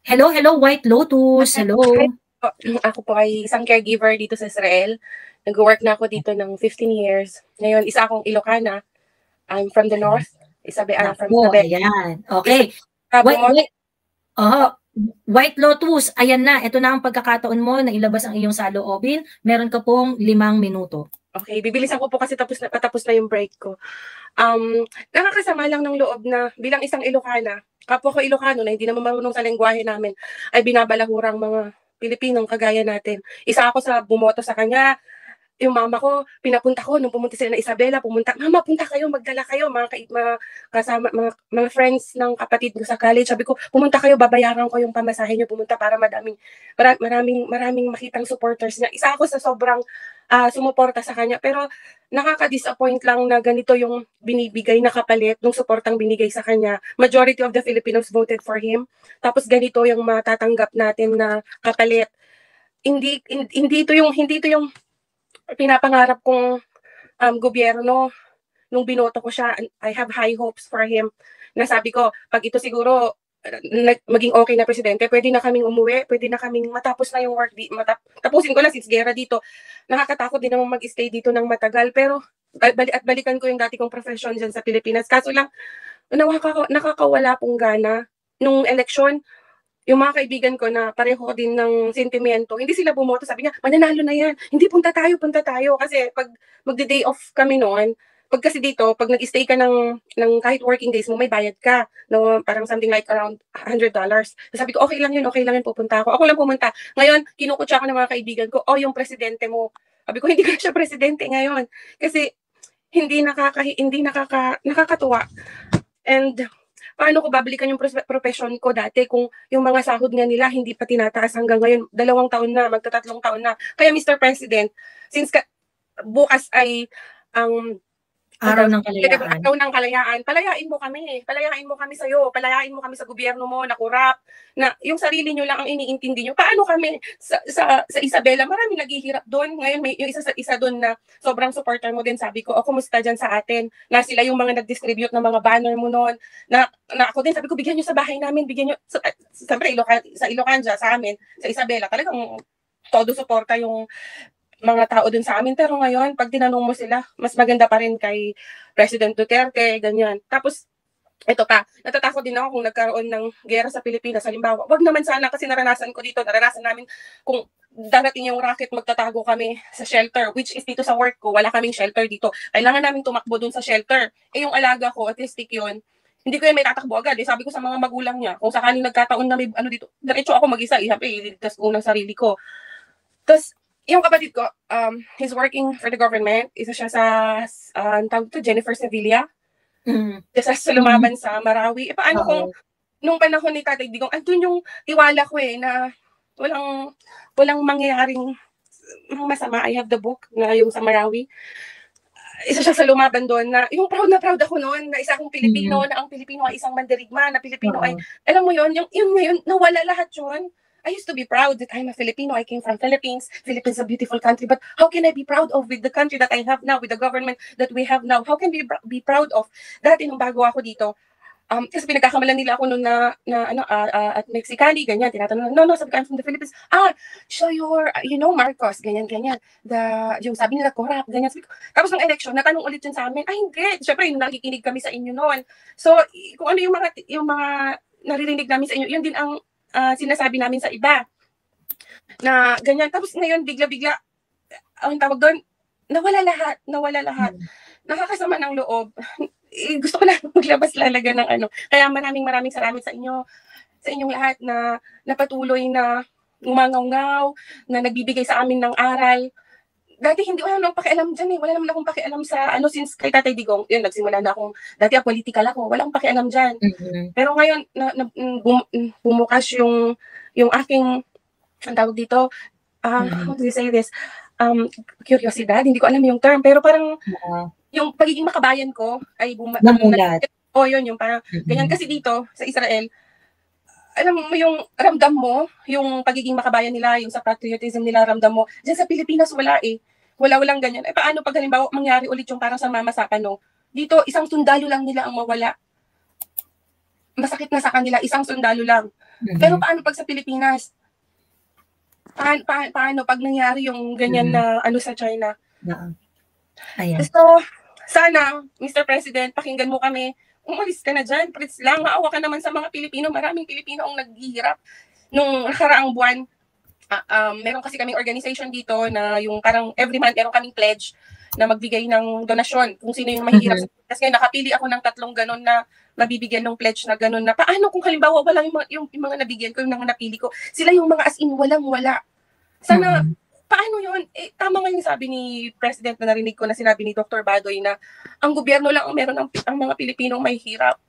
Hello, hello, White Lotus. Hello. Hi po. Ako po ay isang caregiver dito sa Israel. Nag-work na ako dito ng 15 years. Ngayon, isa akong Ilocana. I'm from the north. From Nako, Isabela. ayan. Okay. Bumoto. White Lotus, ayan na. Ito na ang pagkakataon mo na ilabas ang iyong saloobin. Meron ka pong 5 minuto. Okay, bibilisan ko po kasi patapos na yung break ko. Nakakasama lang ng loob na bilang isang Ilocana, kapwa ko Ilocano na hindi naman marunong sa lengguwahe namin, ay binabalahurang mga Pilipinong kagaya natin. Isa ako sa bumoto sa kanya. Yung mama ko, pinapunta ko nung pumunta sila na Isabela, mama, punta kayo, magdala kayo, mga kasama, mga friends ng kapatid ko sa college. Sabi ko, pumunta kayo, babayaran ko yung pamasahe niyo, pumunta para maraming makitang supporters niya. Isa ako sa sobrang sumuporta sa kanya, pero nakaka-disappoint lang na ganito yung binibigay na kapalit ng suportang binigay sa kanya. Majority of the Filipinos voted for him. Tapos ganito yung matatanggap natin na kapalit. Hindi ito yung pinapangarap kong gobyerno. Nung binoto ko siya, I have high hopes for him. Nasabi ko, pag ito siguro maging okay na presidente, pwede na kaming umuwi, pwede na kaming matapos na yung work. Tapusin ko na since gera dito. Nakakatakot din naman mag-stay dito ng matagal. Pero balikan ko yung dati kong profession dyan sa Pilipinas. Kaso lang, nakakawala pong gana. Nung election, yung mga kaibigan ko na pareho din ng sentimento, hindi sila bumoto. Sabi niya, mananalo na yan. Hindi, punta tayo. Kasi pag magde-day off kami noon, pag kasi dito, pag nag-stay ka ng kahit working days mo, may bayad ka. No, parang something like around $100. Sabi ko, okay lang yun, pupunta ako. Ako lang pumunta. Ngayon, kinukutsa ko ng mga kaibigan ko, yung presidente mo. Sabi ko, hindi ko na siya presidente ngayon. Kasi hindi nakakatuwa. And paano ko babalikan yung profession ko dati kung yung mga sahod nga nila hindi pa tinataas hanggang ngayon, 2 taon na, magta-3 taon na. Kaya Mr. President, since bukas ay ang Araw ng Kalayaan. Araw ng Kalayaan. Palayain mo kami. Palayain mo kami sa'yo. Palayain mo kami sa gobyerno mo na kurap. Na yung sarili nyo lang ang iniintindi nyo. Paano kami sa Isabela? Marami naghihirap doon. Ngayon may yung isa doon na sobrang supporter mo din. Sabi ko, kumusta dyan sa atin? Na sila yung mga nag-distribute ng mga banner mo noon. Na ako din, sabi ko, bigyan nyo sa bahay namin. Bigyan nyo. Siyempre, sa Ilocanja, sa amin, sa Isabela, talagang todo suporta yung mga tao dun sa amin. Pero ngayon, pag tinanong mo sila, mas maganda pa rin kay President Duterte, ganyan. Tapos, ito pa, natatakot din ako kung nagkaroon ng gera sa Pilipinas. Halimbawa, wag naman sana kasi naranasan ko dito, naranasan namin kung darating yung rocket, magtatago kami sa shelter, which is dito sa work ko, wala kaming shelter dito. Kailangan namin tumakbo dun sa shelter. Yung alaga ko, autistic yun, hindi ko yan may tatakbo agad. Sabi ko sa mga magulang niya, kung sakaling nagkataon na may dito, diretso ako mag-isa, iligtas ko ng sarili ko. Tapos, yung kapatid ko, he's working for the government. Isa siya sa, tawag to, Jennifer Sevilla. Isa sa lumaban sa Marawi. Paano kung, nung panahon ni Tatay Digong, andun yung tiwala ko na walang mangyayaring masama. I have the book na yung sa Marawi. Isa siya sa lumaban doon na, yung proud na proud ako noon na isa akong Pilipino, na ang Pilipino ay isang mandirigma, na Pilipino ay, alam mo yun, yung ngayon, nawala lahat yun. I used to be proud that I'm a Filipino. I came from Philippines. Philippines is a beautiful country. But how can I be proud of with the country that I have now, with the government that we have now? How can we be proud of? Dati nung bago ako dito, kasi pinagkakamalan nila ako noon at Mexicali, ganyan. Tinatanong, no, sabi ko, I'm from the Philippines. So you're, Marcos, ganyan. Yung sabi nila, corrupt, ganyan. Tapos ng election, natanong ulit yun sa amin, hindi. Siyempre, nakikinig kami sa inyo noon. So, kung ano yung mga naririnig namin sa inyo, yun din ang sinasabi namin sa iba na ganyan. Tapos ngayon bigla-bigla ang tawag doon, nawala lahat. Nakakasama ng loob. Gusto ko na maglabas lalaga ng Kaya maraming salamat sa inyong lahat na napatuloy na umangaw-ngaw, na nagbibigay sa amin ng aral. Dati hindi wala nang pakialam dyan Wala naman akong pakialam sa since kay Tatay Digong. Yun, nagsimula na akong, dati political ako, wala akong pakialam dyan. Pero ngayon, bumukas yung aking, ang tawag dito, how do you say this? Curiosidad, hindi ko alam yung term, pero parang, yung pagiging makabayan ko, ay namulat. Yun, yung parang, ganyan kasi dito, sa Israel, alam mo yung ramdam mo, yung pagiging makabayan nila, yung sa patriotism nila, ramdam mo. Diyan sa Pilipinas, walang ganyan. Paano pag halimbawa mangyari ulit yung parang sa Mama Sapano? Dito, isang sundalo lang nila ang mawala. masakit na sa kanila, isang sundalo lang. Pero paano pag sa Pilipinas? Paano pag nangyari yung ganyan na ano sa China? Ayan. So, sana, Mr. President, pakinggan mo kami. Umalis ka na dyan, please lang. Maawa ka naman sa mga Pilipino. Maraming Pilipino ang naghihirap. Nung nakaraang buwan, meron kasi kaming organization dito na yung parang every month meron kaming pledge na magbigay ng donasyon kung sino yung mahihirap. Kasi ngayon nakapili ako ng 3 ganon na mabibigyan ng pledge na ganon na paano kung halimbawa wala yung mga nabigyan ko, yung mga napili ko. Sila yung mga as in walang-wala. Sana, paano yun? Tama nga yung sabi ni President na narinig ko na sinabi ni Dr. Badoy na ang gobyerno lang ang meron ang mga Pilipinong may hirap.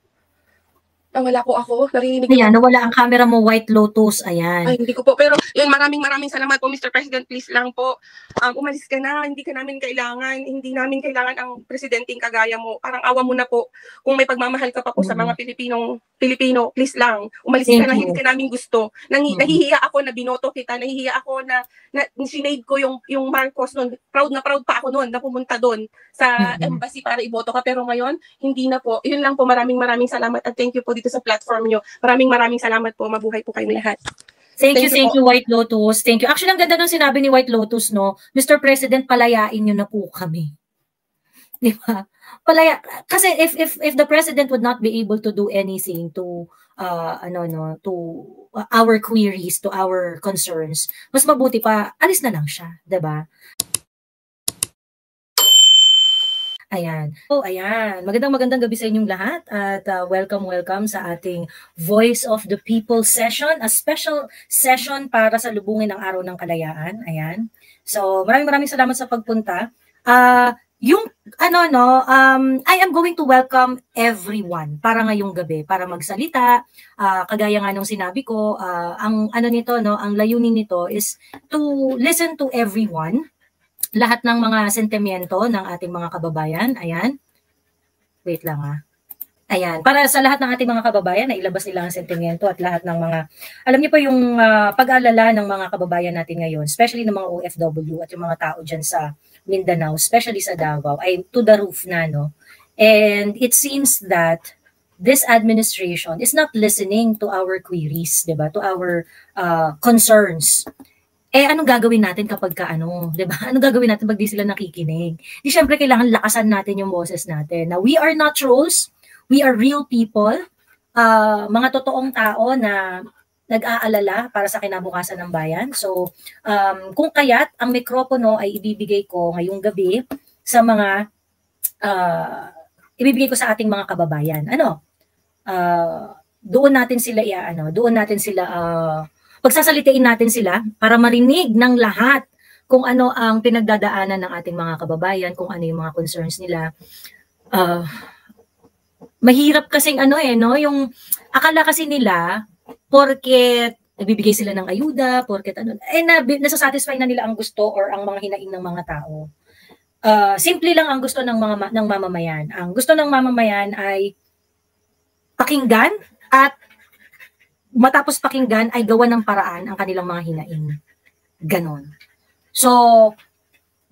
Nawala po ako. Narinig Ayan, nawala ang camera mo, White Lotus. Ayan. Ay, hindi ko po. Pero yun, maraming salamat po, Mr. President. Please lang po, umalis ka na. Hindi namin kailangan ang presidenteng kagaya mo. Parang awa mo na po. Kung may pagmamahal ka pa po sa mga Pilipino, please lang. Umalis ka na, hindi ka namin gusto. Nahihiya ako na binoto kita. Nahihiya ako na sinade ko yung Marcos noon. Proud pa ako noon na pumunta doon sa embassy para iboto ka. Pero ngayon, hindi na po. Yun lang po, maraming salamat at thank you po dito sa platform nyo. Maraming salamat po. Mabuhay po kayong lahat. Thank you, White Lotus. Thank you. Actually, ang ganda ng sinabi ni White Lotus, no? Mr. President, palayain nyo na po kami. Di ba? Kasi if the president would not be able to do anything to to our queries, to our concerns, mas mabuti pa alis na lang siya, 'di ba? Ayan. Ayan. Magandang gabi sa inyong lahat at welcome sa ating Voice of the People session, a special session para sa lubungin ng Araw ng Kalayaan. Ayan. So, maraming salamat sa pagpunta. I am going to welcome everyone para ngayong gabi, para magsalita. Kagaya nga nung sinabi ko, ang layunin nito is to listen to everyone. Lahat ng mga sentimiento ng ating mga kababayan. Ayan. Wait lang Ayan. Para sa lahat ng ating mga kababayan na ilabas nila ang sentimiento at lahat ng mga, alam niyo po yung pag-alala ng mga kababayan natin ngayon, especially ng mga OFW at yung mga tao dyan sa Mindanao, especially sa Davao, ay to the roof na, no? And it seems that this administration is not listening to our queries, diba? To our concerns. Anong gagawin natin kapag diba? Anong gagawin natin pag di sila nakikinig? Di syempre kailangan lakasan natin yung boses natin. Now, we are not trolls. We are real people. Mga totoong tao na nag-aalala para sa kinabukasan ng bayan. So, kung kaya't ang mikropono ay ibibigay ko ngayong gabi sa mga ibibigay ko sa ating mga kababayan. Doon natin sila pagsasalitain natin sila para marinig ng lahat kung ano ang pinagdadaanan ng ating mga kababayan, kung ano yung mga concerns nila. Mahirap kasing yung akala kasi nila, porket nagbibigay sila ng ayuda, porket nasasatisfy na nila ang gusto or ang mga hinaing ng mga tao. Simple lang ang gusto ng mamamayan. Ang gusto ng mamamayan ay pakinggan at matapos pakinggan ay gawa ng paraan ang kanilang mga hinaing. Ganon. So,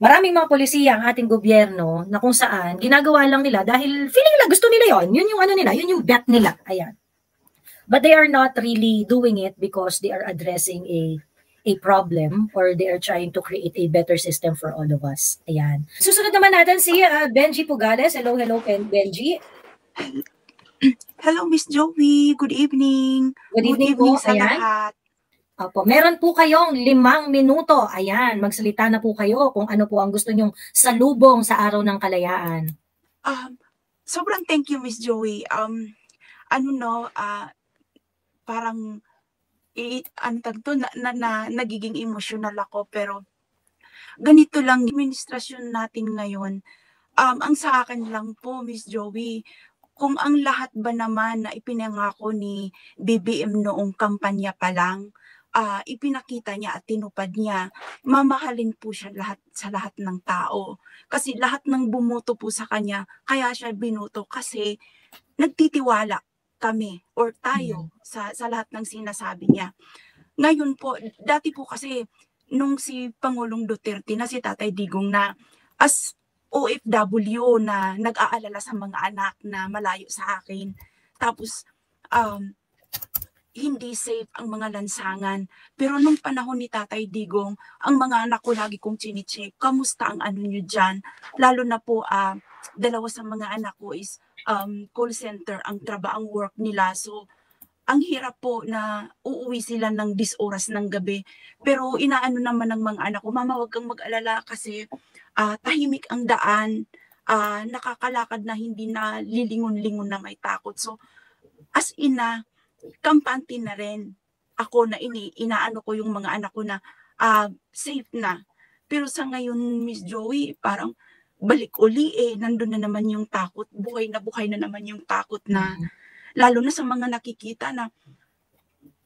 maraming mga polisiya ang ating gobyerno na kung saan ginagawa lang nila dahil feeling nila gusto nila yon. Yun yung yun yung bet nila. Ayan. But they are not really doing it because they are addressing a problem or they are trying to create a better system for all of us. Ayan. Susunod naman natin si Benji Pugales. Hello, Benji. Hello, Miss Joey. Good evening. Good evening po. Sa lahat. Opo, meron po kayong 5 minuto. Ayan, magsalita na po kayo kung ano po ang gusto nyong salubong sa Araw ng Kalayaan. Sobrang thank you, Miss Joey. Parang nagiging emotional ako, pero ganito lang administrasyon natin ngayon. Ang sa akin lang po, Miss Joey, kung ang lahat ba naman na ipinangako ni BBM noong kampanya pa lang, ipinakita niya at tinupad niya, mamahalin po siya sa lahat ng tao. Kasi lahat ng bumoto po sa kanya, kaya siya binuto kasi nagtitiwala kami or tayo sa lahat ng sinasabi niya. Ngayon po, dati po kasi nung si Pangulong Duterte na si Tatay Digong na as OFW na nag-aalala sa mga anak na malayo sa akin. Tapos hindi safe ang mga lansangan. Pero nung panahon ni Tatay Digong, ang mga anak ko lagi kong chine-check, kamusta ang ano nyo dyan? Lalo na po, dalawa sa mga anak ko is call center ang ang work nila. So, ang hirap po na uuwi sila ng 10 oras ng gabi. Pero inaano naman ng mga anak ko, mama, wag kang mag-alala kasi tahimik ang daan, nakakalakad na hindi na lilingon-lingon na may takot. So, as ina, kampante na rin ako na inaano ko yung mga anak ko na safe na. Pero sa ngayon, Miss Joey, parang balik uli nandun na naman yung takot, buhay na naman yung takot na, lalo na sa mga nakikita na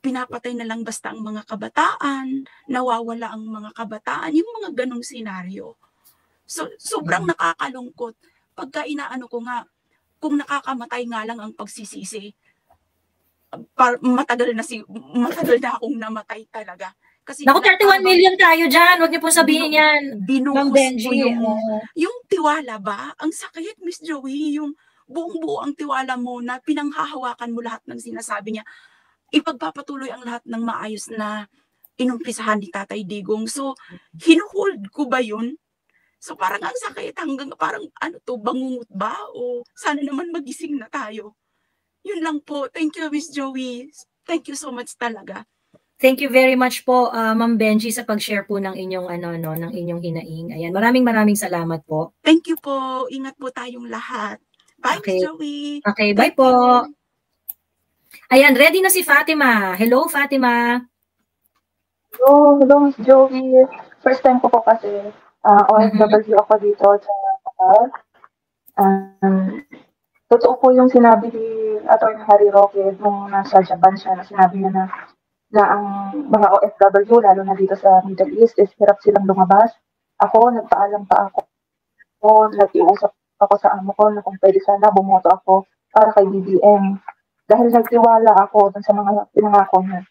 pinapatay na lang basta ang mga kabataan, nawawala ang mga kabataan, yung mga ganong senaryo. So, sobrang nakakalungkot. Pagka inaano ko nga, kung nakakamatay nga lang ang pagsisisi, matagal na akong namatay talaga. Kasi naku, 31 million tayo dyan. Huwag niyo po sabihin yan. Binuhos ko yung tiwala ba? Ang sakit, Miss Joey, yung buong-buo ang tiwala mo na pinanghahawakan mo lahat ng sinasabi niya. Ipagpapatuloy ang lahat ng maayos na inumpisahan ni Tatay Digong. So, hinuhold ko ba yun? So, parang ang sakit hanggang parang bangungot ba? O sana naman magising na tayo. Yun lang po. Thank you, Miss Joey. Thank you so much talaga. Thank you very much po, Ma'am Benji, sa pag-share po ng inyong ng inyong hinaing. Ayan, maraming salamat po. Thank you po. Ingat po tayong lahat. Bye, Okay. Miss Joey. Okay, bye po. Ayan, ready na si Fatima. Hello, Fatima. Hello, Miss Joey. First time ko po kasi OFW ako dito sa Qatar. Totoo po yung sinabi ni Atty. Harry Roque nung nasa Japan siya na sinabi niya na ang mga OFW, lalo na dito sa Middle East, is hirap silang lumabas. Ako, nagpaalam pa ako. Nag-iusap ako sa amo ko na kung pwede sana bumoto ako para kay BBM. Dahil nagtiwala ako dun sa mga pinangako niya.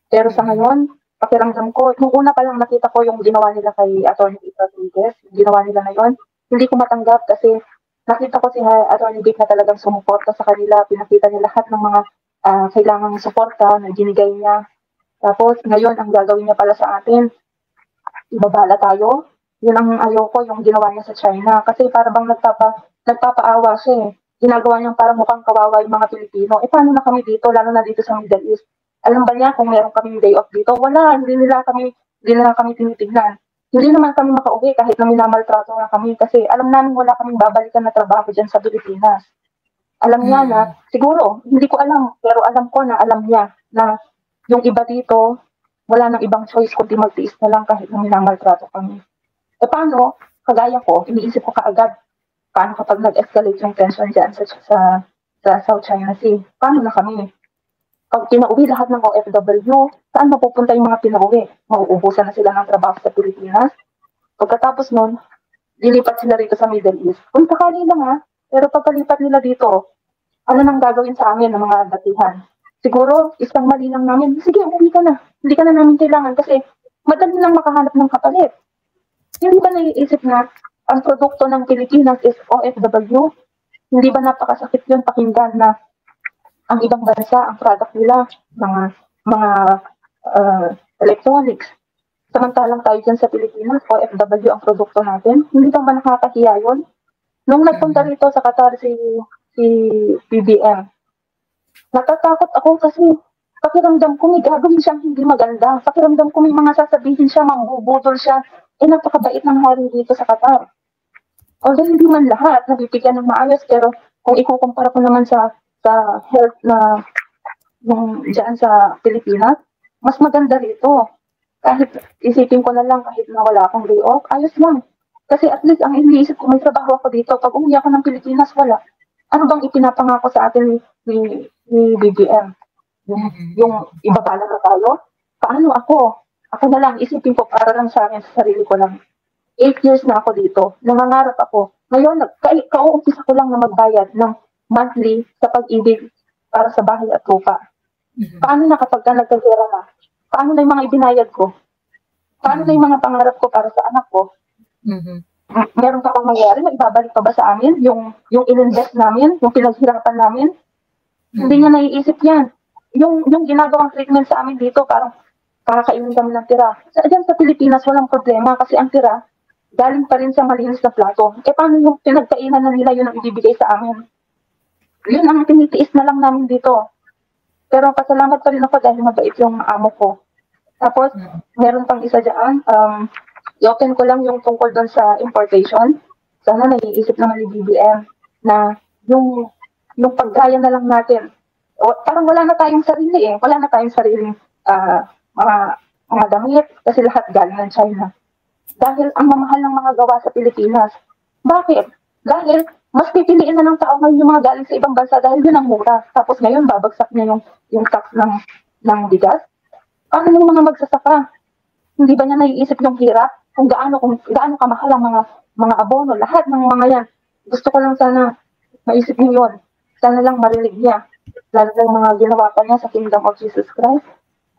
Pero sa ngayon, pakiramdam ko, nung una pa lang nakita ko yung ginawa nila kay Atty. Rodriguez, yung ginawa nila ngayon, hindi ko matanggap kasi nakita ko si Atty. Vic na talagang sumuporta sa kanila, pinakita niya lahat ng mga kailangang suporta na ginigay niya. Tapos ngayon, ang gagawin niya pala sa atin, ibabala tayo. Yun ang ayaw ko, yung ginawa niya sa China. Kasi para bang nagpapaawa siya Ginagawa niyang parang mukhang kawawa yung mga Pilipino. Paano na kami dito, lalo na dito sa Middle East? Alam ba niya kung meron kaming day off dito? Wala, hindi nila kami tinitignan. Hindi naman kami makauwi kahit na minamaltrato na kami kasi alam namin wala kaming babalikan na trabaho dyan sa Pilipinas. Alam niya na, siguro, hindi ko alam, pero alam ko na alam niya na yung iba dito, wala nang ibang choice kundi magtiis na lang kahit na minamaltrato kami. Paano, kagaya ko, iniisip ko kaagad, paano kapag nag-escalate yung tension dyan sa South China Sea? Paano na kami? Pag pinauwi lahat ng OFW, saan mapupunta yung mga pinauwi? Mauubusan na sila ng trabaho sa Pilipinas. Pagkatapos nun, dilipat sila rito sa Middle East. Kung sakali lang pero pagkalipat nila dito, ano nang gagawin sa amin ng mga datihan? Siguro, isang mali lang namin, sige, uwi ka na. Hindi ka na namin kailangan kasi madali lang makahanap ng kapalit. Hindi ba naiisip na ang produkto ng Pilipinas is OFW? Hindi ba napakasakit yun pakinggan na ang ibang bansa, ang product nila, mga electronics. Samantalang tayo dyan sa Pilipinas, OFW ang produkto natin. Hindi ba nakakahiya yun? Nung nagpunta rito sa Qatar si BBM, natatakot ako kasi pakiramdam ko may gagawin siyang hindi maganda. Pakiramdam ko may mga sasabihin siya, mangbubudol siya. Napakabait ng hari dito sa Qatar. Although hindi man lahat nabibigyan ng maayos, pero kung ikukumpara ko naman sa health na yung dyan sa Pilipinas, mas maganda rito. Kahit isipin ko na lang, kahit na wala akong day off, ayos lang. Kasi at least ang iniisip ko, may trabaho ako dito. Pag umuwi ako ng Pilipinas, wala. Ano bang ipinapangako sa atin ni BBM? Yung ibabala na tayo? Paano ako? Ako na lang, isipin ko para lang sa akin, sa sarili ko lang. 8 years na ako dito. Nangangarap ako. Ngayon, kauumpisa ko lang na magbayad ng monthly sa pag-ibig para sa bahay at lupa. Paano na kapag nagkagera na? Paano na yung mga ibinayad ko? Paano na yung mga pangarap ko para sa anak ko? Meron pa akong mangyari? May ibabalik pa ba sa amin? Yung in-invest namin? Yung pinaghirapan namin? Hindi niya naiisip yan. Yung ginagawang treatment sa amin dito, parang kakakainin kami ng tira. Diyan sa Pilipinas, walang problema kasi ang tira, galing pa rin sa malinis na plato. Paano yung pinagkainan na nila yun ang ibibigay sa amin? Yun ang tinitiis na lang namin dito. Pero pasalamat pa rin ako dahil mabait yung amo ko. Tapos, meron pang isa dyan. I-open ko lang yung tungkol doon sa importation. Sana naiisip naman ni BBM na yung paggaya na lang natin. O, parang wala na tayong sarili eh. Wala na tayong sariling mga damit kasi lahat galing ng China. Dahil ang mamahal ng mga gawa sa Pilipinas. Bakit? Dahil mas pipiliin na ng tao ngayon yung mga galing sa ibang bansa dahil yun ang mura. Tapos ngayon babagsak niya yung tax ng bigas. Paano yung mga magsasaka? Hindi ba niya naiisip yung hirap? Kung gaano kamahal ang mga abono, lahat ng mga yan. Gusto ko lang sana maisip niyo yun. Sana lang marinig niya. Lalo na yung mga ginawa pa niya sa Kingdom of Jesus Christ.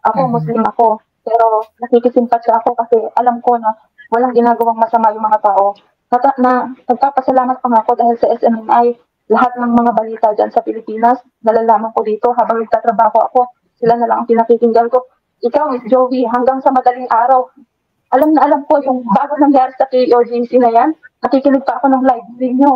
Ako, Muslim ako. Pero nakikisimpatya ako kasi alam ko na walang ginagawang masama yung mga tao. Nagpapasalamat pa nga ako dahil sa SMNI, lahat ng mga balita dyan sa Pilipinas, nalalaman ko dito habang nagtatrabaho ako. Sila na lang ang pinakikinggan ko. Ikaw, Miss Joey, hanggang sa madaling araw, alam na alam ko yung bago nangyari sa KOJC na yan, nakikinig pa ako ng live ninyo.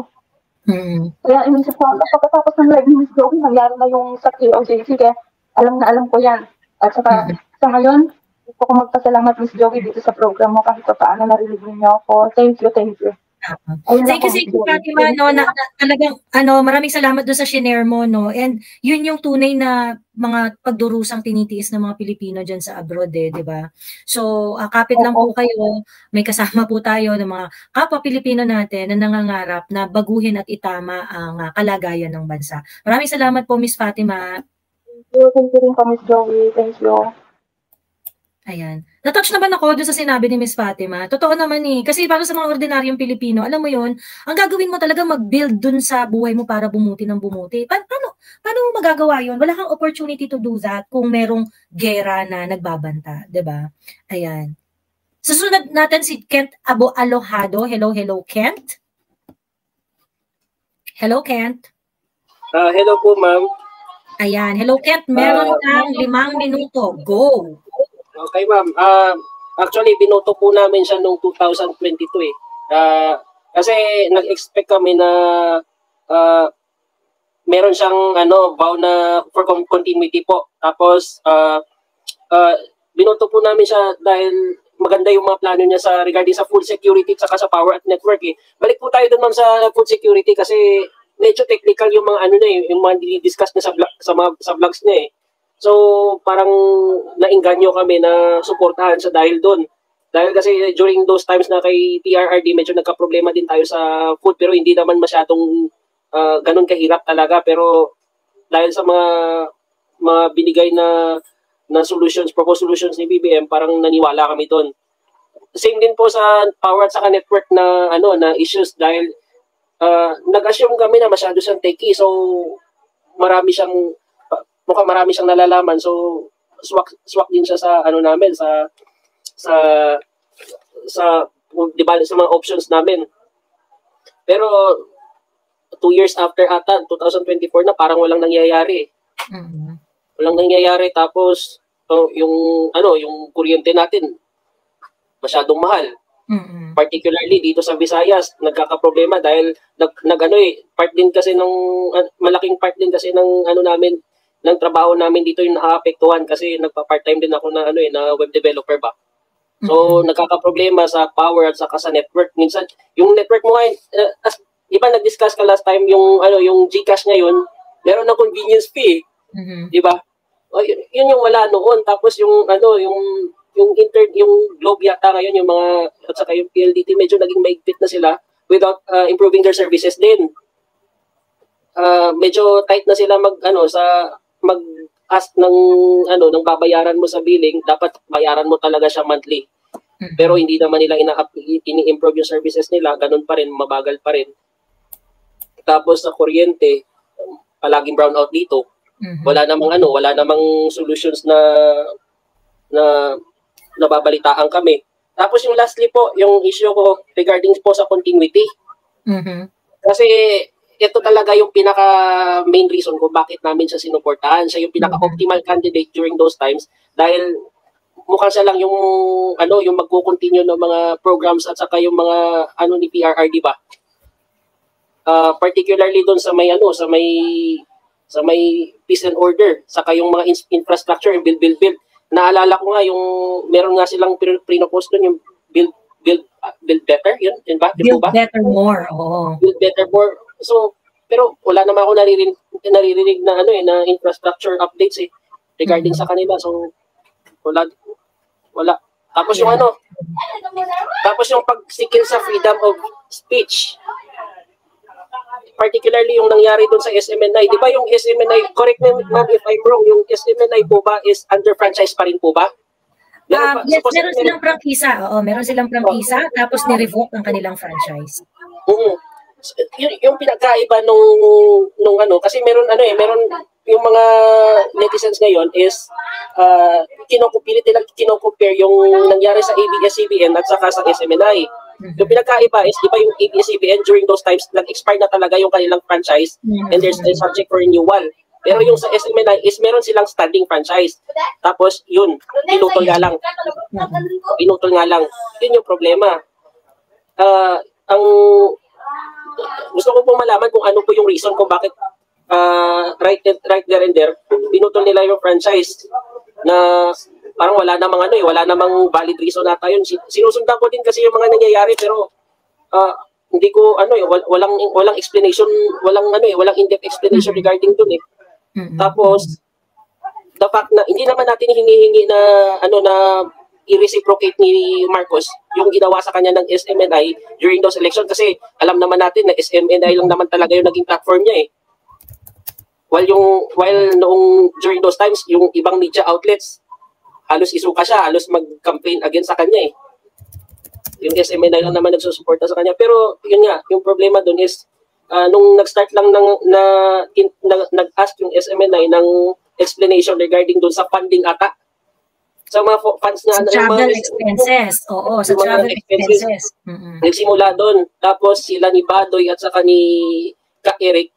Kaya inisip ko, pagkatapos ng live ni Miss Joey, nangyari na yung sa KOJC, kaya alam na alam ko yan. At saka, sa ngayon, gusto ko magpasalamat Miss Joey dito sa program mo kahit pa paano narinig niyo ako. Thank you. Thank you, Fatima, no, talagang, maraming salamat doon sa shinare mo, no, and yun yung tunay na mga pagdurusang tinitiis ng mga Pilipino dyan sa abroad, di ba? So, kapit lang po kayo, may kasama po tayo ng mga kapwa Pilipino natin na nangangarap na baguhin at itama ang kalagayan ng bansa. Maraming salamat po, Miss Fatima. Thank you rin po, Miss Joey. Thank you. Ayan. Natouch naman ako doon sa sinabi ni Miss Fatima. Totoo naman kasi para sa mga ordinaryong Pilipino, alam mo yon, ang gagawin mo talaga mag-build doon sa buhay mo para bumuti ng bumuti. Paano mo magagawa yon? Wala kang opportunity to do that kung merong gera na nagbabanta, 'di ba? Ayan. Susunod natin si Kent Alohado. Hello, Kent. Hello, Kent. Hello po, ma'am. Ayan. Hello, Kent. Meron kang 5 minuto. Go! Okay, ma'am. Actually, binoto po namin siya noong 2022 eh. Kasi nag-expect kami na meron siyang vow na for continuity po. Tapos, binoto po namin siya dahil maganda yung mga plano niya regarding sa food security at saka sa power at network eh. Balik po tayo doon, ma'am, sa food security kasi medyo technical yung mga yung mga discuss niya sa vlogs niya eh. So, parang nainganyo kami na suportahan siya dahil doon. Dahil kasi during those times na kay PRRD, medyo nagka-problema din tayo sa food, pero hindi naman masyadong ganun kahirap talaga. Pero dahil sa mga binigay na solutions, proposed solutions ni BBM, parang naniwala kami doon. Same din po sa power at saka network na issues dahil nag-assume kami na masyado siyang techie. So, marami siyang nalalaman, so swak din siya sa namin sa di ba, sa mga options namin. Pero 2 years after ata 2024 na parang walang nangyayari. Walang nangyayari, tapos yung kuryente natin masyadong mahal. Particularly dito sa Visayas, nagkakaproblema dahil part din kasi malaking part din kasi ng namin ng trabaho namin dito yung naaapektuhan kasi nagpa-part-time din ako na web developer ba. So nagkakaproblema sa power at saka sa network. Minsan yung network mo iba nag-discuss ka last time yung GCash ngayon, meron ng convenience fee. Di ba? Yun yung wala noon. Tapos yung yung Globe yata ngayon, yung mga at saka yung PLDT medyo naging maigpit na sila without improving their services din. Medyo tight na sila mag-ask ng babayaran mo sa billing, dapat bayaran mo talaga siya monthly. Pero hindi naman nila ini-improve yung services nila, ganun pa rin, mabagal pa rin. Tapos sa kuryente, palaging brownout dito. Wala namang solutions na nababalitaan kami. Tapos yung lastly po, yung issue ko regarding po sa continuity. Kasi ito talaga yung pinaka main reason kung bakit namin siya sinuportahan. Siya yung pinaka optimal candidate during those times dahil mukhang siya lang yung yung magko-continue ng mga programs at saka yung mga ni PRR, di ba? Particularly doon sa may sa may peace and order, saka yung mga infrastructure, build. Naalala ko nga yung meron nga silang pre-post doon yung build better, yun ba? Build better more. Oh. Build better more. So, pero wala naman ako naririnig na na infrastructure updates regarding sa kanila. So wala. Tapos yung tapos yung pagsikil sa freedom of speech. Particularly yung nangyari doon sa SMNI. Di ba yung SMNI, correct me ma'am if I'm wrong, yung SMNI po ba is under franchise pa rin po ba? Yes, meron silang prangkisa. Oo, meron silang prangkisa, tapos ni-revoke ang kanilang franchise. Yung pinagkaiba nung kasi meron meron yung mga netizens ngayon is kinukupilit nila kino-compare yung nangyari sa ABS-CBN at saka sa SMNI. Yung pinagkaiba is, di ba yung ABS-CBN during those times, nag-expire na talaga yung kanilang franchise and there's a subject for renewal. Pero yung sa SMNI is meron silang standing franchise. Tapos yun, pinutol nga lang. Yun yung problema. Ang gusto ko pong malaman kung ano po yung reason kung bakit right there and there, pinutol nila yung franchise na parang wala namang valid reason nata yun. Sinusundan ko din kasi yung mga nangyayari pero hindi ko walang explanation, walang in-depth explanation regarding dun Tapos the fact na hindi naman natin hinihingi na na i-reciprocate ni Marcos yung ginawa sa kanya ng SMNI during those elections kasi alam naman natin na SMNI lang naman talaga yung naging platform niya While noong during those times yung ibang media outlets halos isuka siya, halos mag-campaign against sa kanya Yung SMNI lang naman nagsusuporta sa kanya. Pero yun nga, yung problema doon is nung nag-start lang nag-ask yung SMNI ng explanation regarding doon sa funding ata. Sa mga funds na sa travel expenses. Oo, sa travel expenses. Nagsimula doon. Tapos sila ni Badoy at saka ni Ka Eric,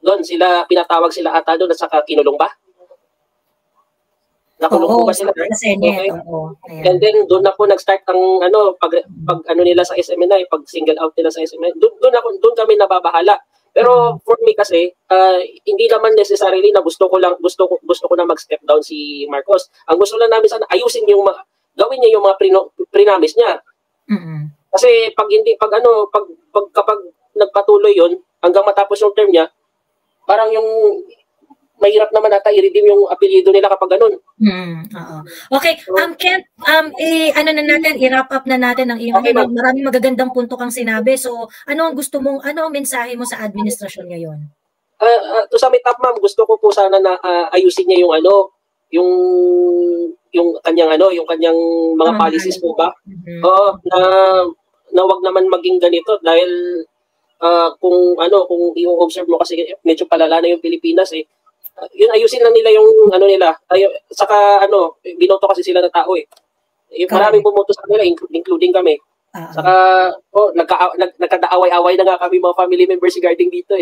doon sila, pinatawag sila ata doon at saka kinulong ba? Nakulong po ba sila? Okay. And then doon na po nag-start ang pag nila sa SMNI, pag single out nila sa SMNI. Doon kami nababahala. Pero for me kasi hindi naman necessarily na gusto ko na mag-step down si Marcos. Ang gusto lang namin sana ayusin gawin niya yung mga prinamis niya. Kasi kapag nagpatuloy yon hanggang matapos yung term niya, parang yung mahirap naman ata i-redeem yung apelyido nila kapag ganun. Okay, Kent, i-wrap up na natin ang iyong maraming magagandang punto kang sinabi. So, ano ang mensahe mo sa administrasyon ngayon? To sum it up, ma'am, gusto ko po sana na ayusin niya yung kanyang mga policies po ba? Na wag naman maging ganito dahil kung i-observe mo kasi medyo palala na yung Pilipinas yun ayusin lang nila yung nila. Saka binoto kasi sila ng tao maraming bumoto sa kanila including kami. Saka nagkadaaway-away na nga kami mga family members regarding dito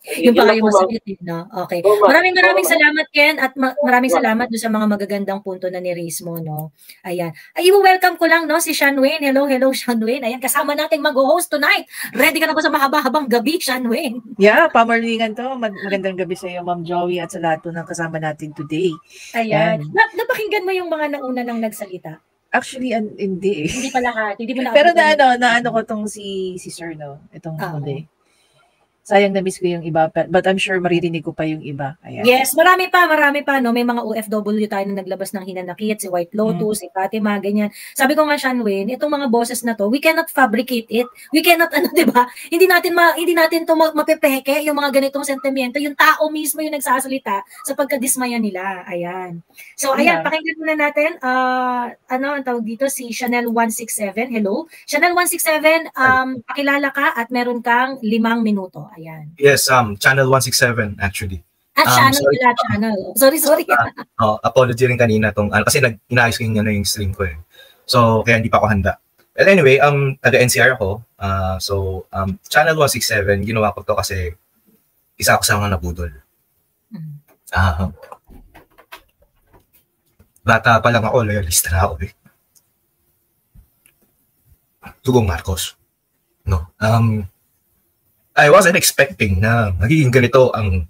Yung pa kayo masabitin, no? Okay. Maraming salamat, Ken, at maraming salamat doon sa mga magagandang punto na ni-raise mo, no? Ayan. I-welcome ko lang, no, si Sean Wayne. Hello, Sean Wayne. Ayan, kasama nating mag-host tonight. Ready ka na ba sa mahaba-habang gabi, Sean Wayne? Yeah, pamarlingan to. Magandang gabi sa iyo, Ma'am Joey, at sa lahat ng kasama natin today. Ayan. Napakinggan mo yung mga nauna nang nagsalita? Actually, hindi. Hindi pa lahat. Hindi mo na. Pero naano ko tong si Sir, no? Itong huli. Sayang na miss ko yung iba, but I'm sure maririnig ko pa yung iba. Ayan. Yes, marami pa, no? May mga OFW tayo na naglabas ng hinanakit, si White Lotus, si Fatima, ganyan. Sabi ko nga, Sean Wayne, itong mga boses na to, we cannot fabricate it. We cannot, 'di ba? Hindi natin to mapepeke yung mga ganitong sentimiento. Yung tao mismo yung nagsasalita sa pagkadismaya nila. Ayan. So, ayan, pakinggan muna natin, ang tawag dito, si Chanel 167. Hello. Chanel 167, pakilala ka at meron kang 5 minuto. Ayan. Yes, Channel 167 actually. Channel. Sorry. Apology rin kanina kasi inaayos ko yung stream ko So, kaya hindi pa ako handa. Well, anyway, taga-NCR ako. So, Channel 167, ginawa ko to kasi isa ako sa mga nabudol. Bata pa lang ako, loyalista na ako eh. Tugong Marcos. No. I wasn't expecting na magiging ganito ang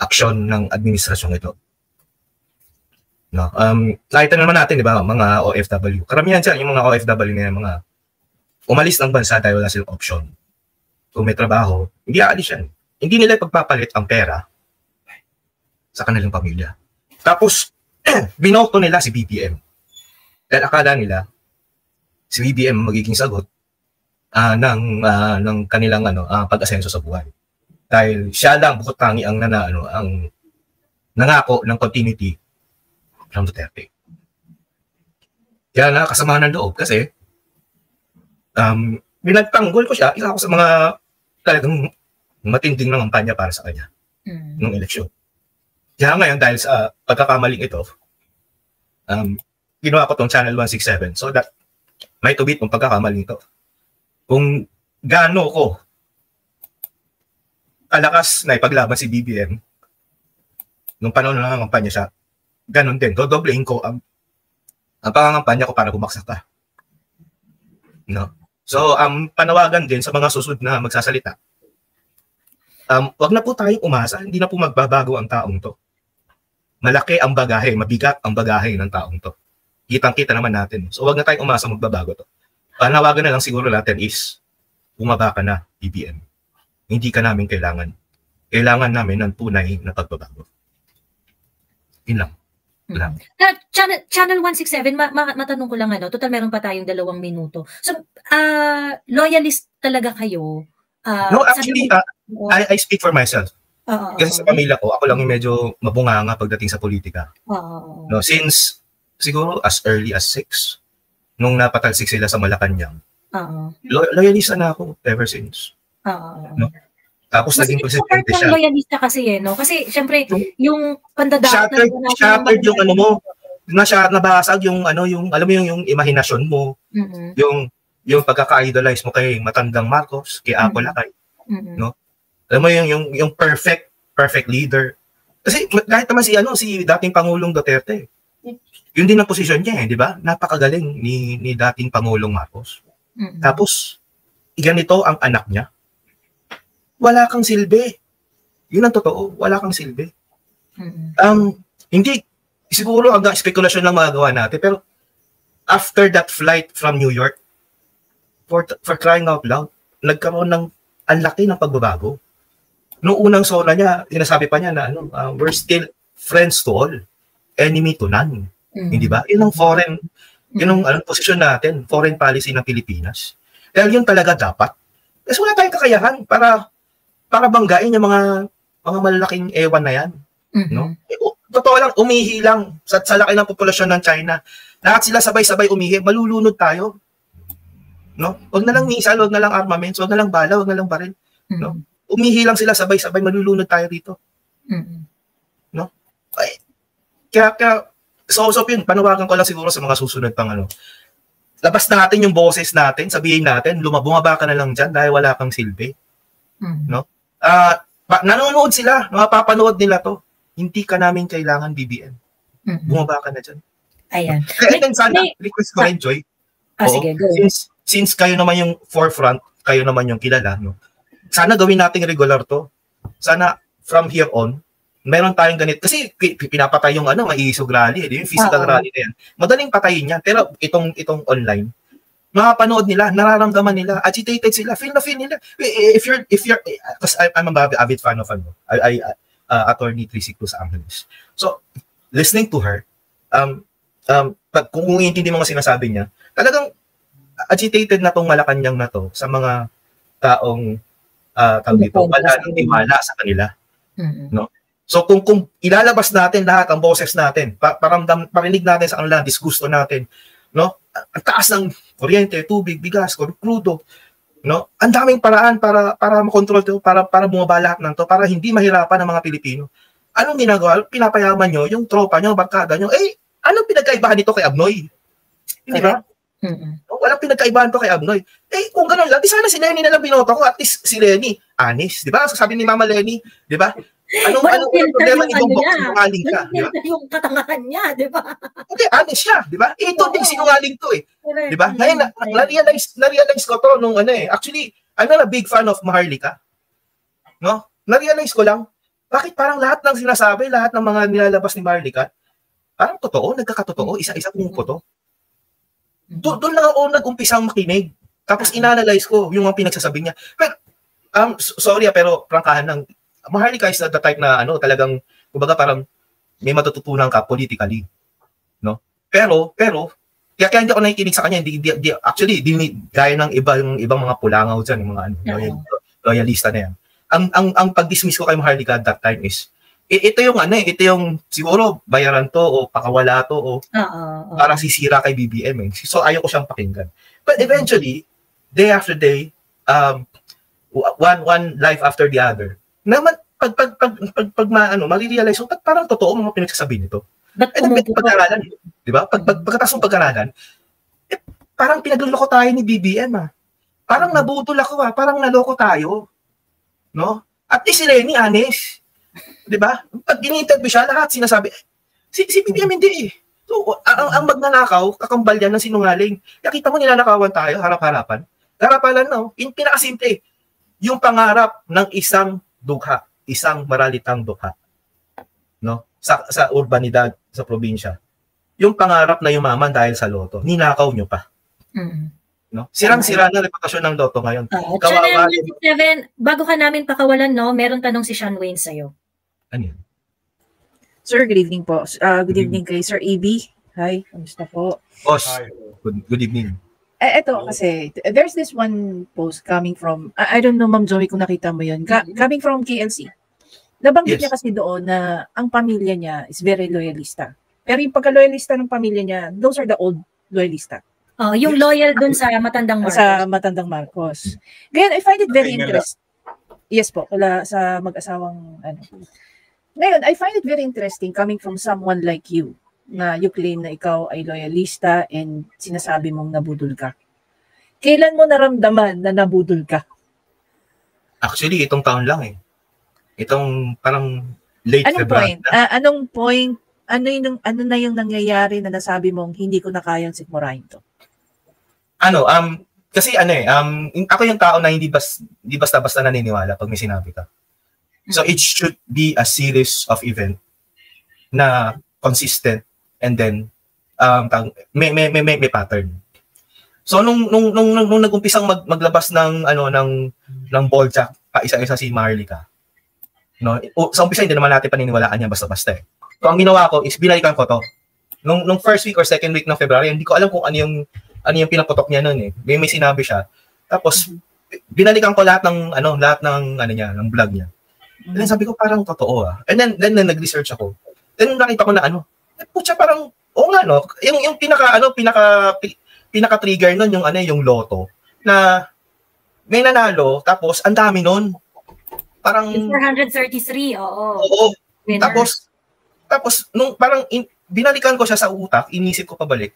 aksyon ng administrasyong ito. No. Nakita naman natin, di ba, mga OFW. Karamihan dyan, yung mga OFW na mga umalis ng bansa dahil wala silang option. Kung may trabaho, hindi aalis yan. Hindi nila pagpapalit ang pera sa kanilang pamilya. Tapos, binoto nila si BBM. Dahil akala nila, si BBM magiging sagot ng kanilang pag-asenso sa buhay. Dahil siya lang bukod tangi ang nangako ng continuity ng Duterte. Kaya na kasama ng loob kasi binagtanggol ko siya, isa ako sa mga talagang matinding ng kampanya para sa kanya nung eleksyon. Kaya ngayon dahil sa pagkakamaling ito, ginawa ko tong Channel 167 so that may tubit ng pagkakamaling ito. Kung gaano ko kalakas na ipaglaban si BBM nung panahon na ng kampanya siya, ganun din. Dodoblein ko ang pangangampanya ko para bumaksak ka. No? So, panawagan din sa mga susunod na magsasalita. Wag na po tayong umasa, hindi na po magbabago ang taong to. Malaki ang bagahe, mabigat ang bagahe ng taong to. Kitang-kita naman natin. So, wag na tayong umasa magbabago to. Panawagan na lang siguro natin is, bumaba ka na, BBM. Hindi ka namin kailangan. Kailangan namin ng tunay na pagbabago. Yun lang. Channel 167, matanong ko lang total meron pa tayong 2 minuto. So, loyalist talaga kayo? No, actually, I speak for myself. Kasi sa pamilya ko, ako lang yung medyo mabunganga pagdating sa politika. No, since, siguro as early as 6, nung napatalsik sila sa Malacanang, loyalista na ako ever since. No? Tapos naging presidente siya. Loyalista kasi no? Kasi syempre yung pandadaan shattered yung nabasag yung alam mo yung imahinasyon mo, yung pagkaka-idolize mo kay matandang Marcos, kay Apo Lakay, no? Alam mo yung perfect leader. Kasi kahit naman si dating Pangulong Duterte, yun din ang posisyon niya di ba? Napakagaling ni dating Pangulong Marcos. Tapos ganito ang anak niya. Wala kang silbi. Yun ang totoo. Wala kang silbi. Hindi, siguro hanggang spekulasyon lang magagawa natin. Pero after that flight from New York, for crying out loud, nagkaroon ng ang laki ng pagbabago. Noong unang sona niya, sinasabi pa niya na we're still friends to all, enemy to none. Hindi ba? Yun ang foreign, yun ang posisyon natin, foreign policy ng Pilipinas. Dahil yun talaga dapat. Kasi wala tayong kakayahan para banggain yung mga malalaking ewan na yan. No? Totoo lang, umihi lang sa laki ng populasyon ng China. Lahat sila sabay-sabay umihi, malulunod tayo. No? Wag na lang missile, wag na lang armaments, wag na lang bala, wag na lang baril. No? Umihi lang sila sabay-sabay, malulunod tayo dito. No? Ay, kaya so yun, panawagan ko lang siguro sa mga susunod pang labas natin yung boses natin, sabihin natin, bumaba ka na lang dyan dahil wala kang silbi. No? Nanonood sila, mapapanood nila to. Hindi ka namin kailangan, BBM. Bumaba ka na dyan. Ayan. Kaya din sana, request ko rin, Joy. Sige, go. Since kayo naman yung forefront, kayo naman yung kilala, no? Sana gawin nating regular to. Sana from here on, meron tayong ganito. Kasi pinapatay yung maiisog rally, yung physical rally na yan. Madaling patayin yan. Pero itong online, makapanood nila, nararamdaman nila, agitated sila, feel nila. If you're, because I'm an avid fan of Attorney Triciclo Cruz Angeles. So, listening to her, kung iintindi mo mga sinasabi niya, talagang agitated na tong Malacanang na to sa mga taong wala nang tiwala sa kanila. No? So kung ilalabas natin lahat ang boses natin, parinig natin sa kanila, disgusto natin, no? Ang taas ng kuryente, tubig, bigas, krudo, no? Ang daming paraan para makontrol to, para bumaba lahat ng to, para hindi mahirapan ang mga Pilipino. Anong ginagawa? Pinapayaman nyo yung tropa nyo, barkada nyo. Anong pinagkaibahan nito kay Abnoy? Hindi ba? walang pinagkaibahan to kay Abnoy. Eh, kung gano'n lang, di sana si Lenny na lang binoto ko. At least si Lenny, honest. Di ba? Sabi ni Mama Lenny, di ba? Anong problema ni Bongbong? Sinungaling ka, di ba? Yung katangahan niya, di ba? Okay, honest siya, di ba? Ito din sinungaling to eh. Di ba? Ngayon, na-realize ko to nung actually, I'm not a big fan of Maharlika. No? Na-realize ko lang, bakit parang lahat ng sinasabi, lahat ng mga nilalabas ni Maharlika, parang totoo, nagkakatotoo, isa-isa pumuputo. Doon lang ako nag-umpisang makinig. Tapos inanalyze ko yung mga pinagsasabi niya. Pero, sorry pero prangkahan ng, Maharlika is the type na talagang, kumbaga parang may matututunan ka politically. No? Pero, kaya hindi ako nakikinig sa kanya, actually, gaya ng ibang mga pulangaw dyan, yung mga loyalista na yan. Ang pag-dismiss ko kay Maharlika at that time is, ito yung siguro bayaran to o pakawala to o parang sisira kay BBM. So ayaw ko siyang pakinggan. But eventually, day after day, one life after the other, naman pag marirealize mo, parang totoo mga pinagsasabi nito. Pag-aralan, di ba? Pagkatapos ng pag-aralan, parang pinagluloko tayo ni BBM Parang nabutol ako parang naloko tayo. No? At si Lenny, honest. Di ba? Pag in-interview siya, lahat sinasabi, si BBM hindi eh. So, ang magnanakaw, kakambal yan ng sinungaling. Kaya kita mo nilalakawan tayo, harap-harapan. Harapalan pinakasimple. Yung pangarap ng isang dukha, isang maralitang dukha. No? Sa urbanidad, sa probinsya. Yung pangarap na yumaman dahil sa loto, ninakaw nyo pa. No? Sirang-sira na reputasyon ng loto ngayon. Channel 97, bago ka namin pakawalan, no, meron tanong si Sean Wayne sa'yo. Ano yun? Sir, good evening po. Good evening kay Sir AB. Hi, kamusta po? Boss, good evening. Ito kasi, there's this one post coming from, I don't know, Ma'am Joey, kung nakita mo yun, coming from KLC. Nabanggit niya kasi doon na ang pamilya niya is very loyalista. Pero yung pagka-loyalista ng pamilya niya, those are the old loyalista. Yung loyal dun sa Matandang Marcos. Sa Matandang Marcos. Ngayon, I find it very interesting. Yes po, wala sa mag-asawang Ngayon, I find it very interesting coming from someone like you, na you claim na ikaw ay loyalista and sinasabi mong nabudol ka. Kailan mo naramdaman na nabudol ka? Actually, itong taon lang eh. Itong parang late February. Anong point? Ano na yung nangyayari na nasabi mong hindi ko na kayang sikmurahin to? Kasi ako yung tao na hindi basta-basta naniniwala pag may sinabi ka. So it should be a series of event na consistent and then may pattern. So nung nag-umpisang maglabas ng balljack pa isa-isa si Maharlika. No, sa umpisa hindi naman natin paniniwalaan niya basta-basta eh. So ang ginawa ko is binalikan ko to. Nung first week or second week ng February, hindi ko alam kung ano yung pinaputok niya noon eh. May sinabi siya. Tapos binalikan ko lahat ng ng vlog niya. And then sabi ko parang totoo And then nag-research ako. Then nakita ko na putya parang yung pinaka-trigger noon yung loto na may nanalo tapos ang dami noon. Parang 433, oo. Tapos nung parang binalikan ko siya sa utak, inisip ko pabalik.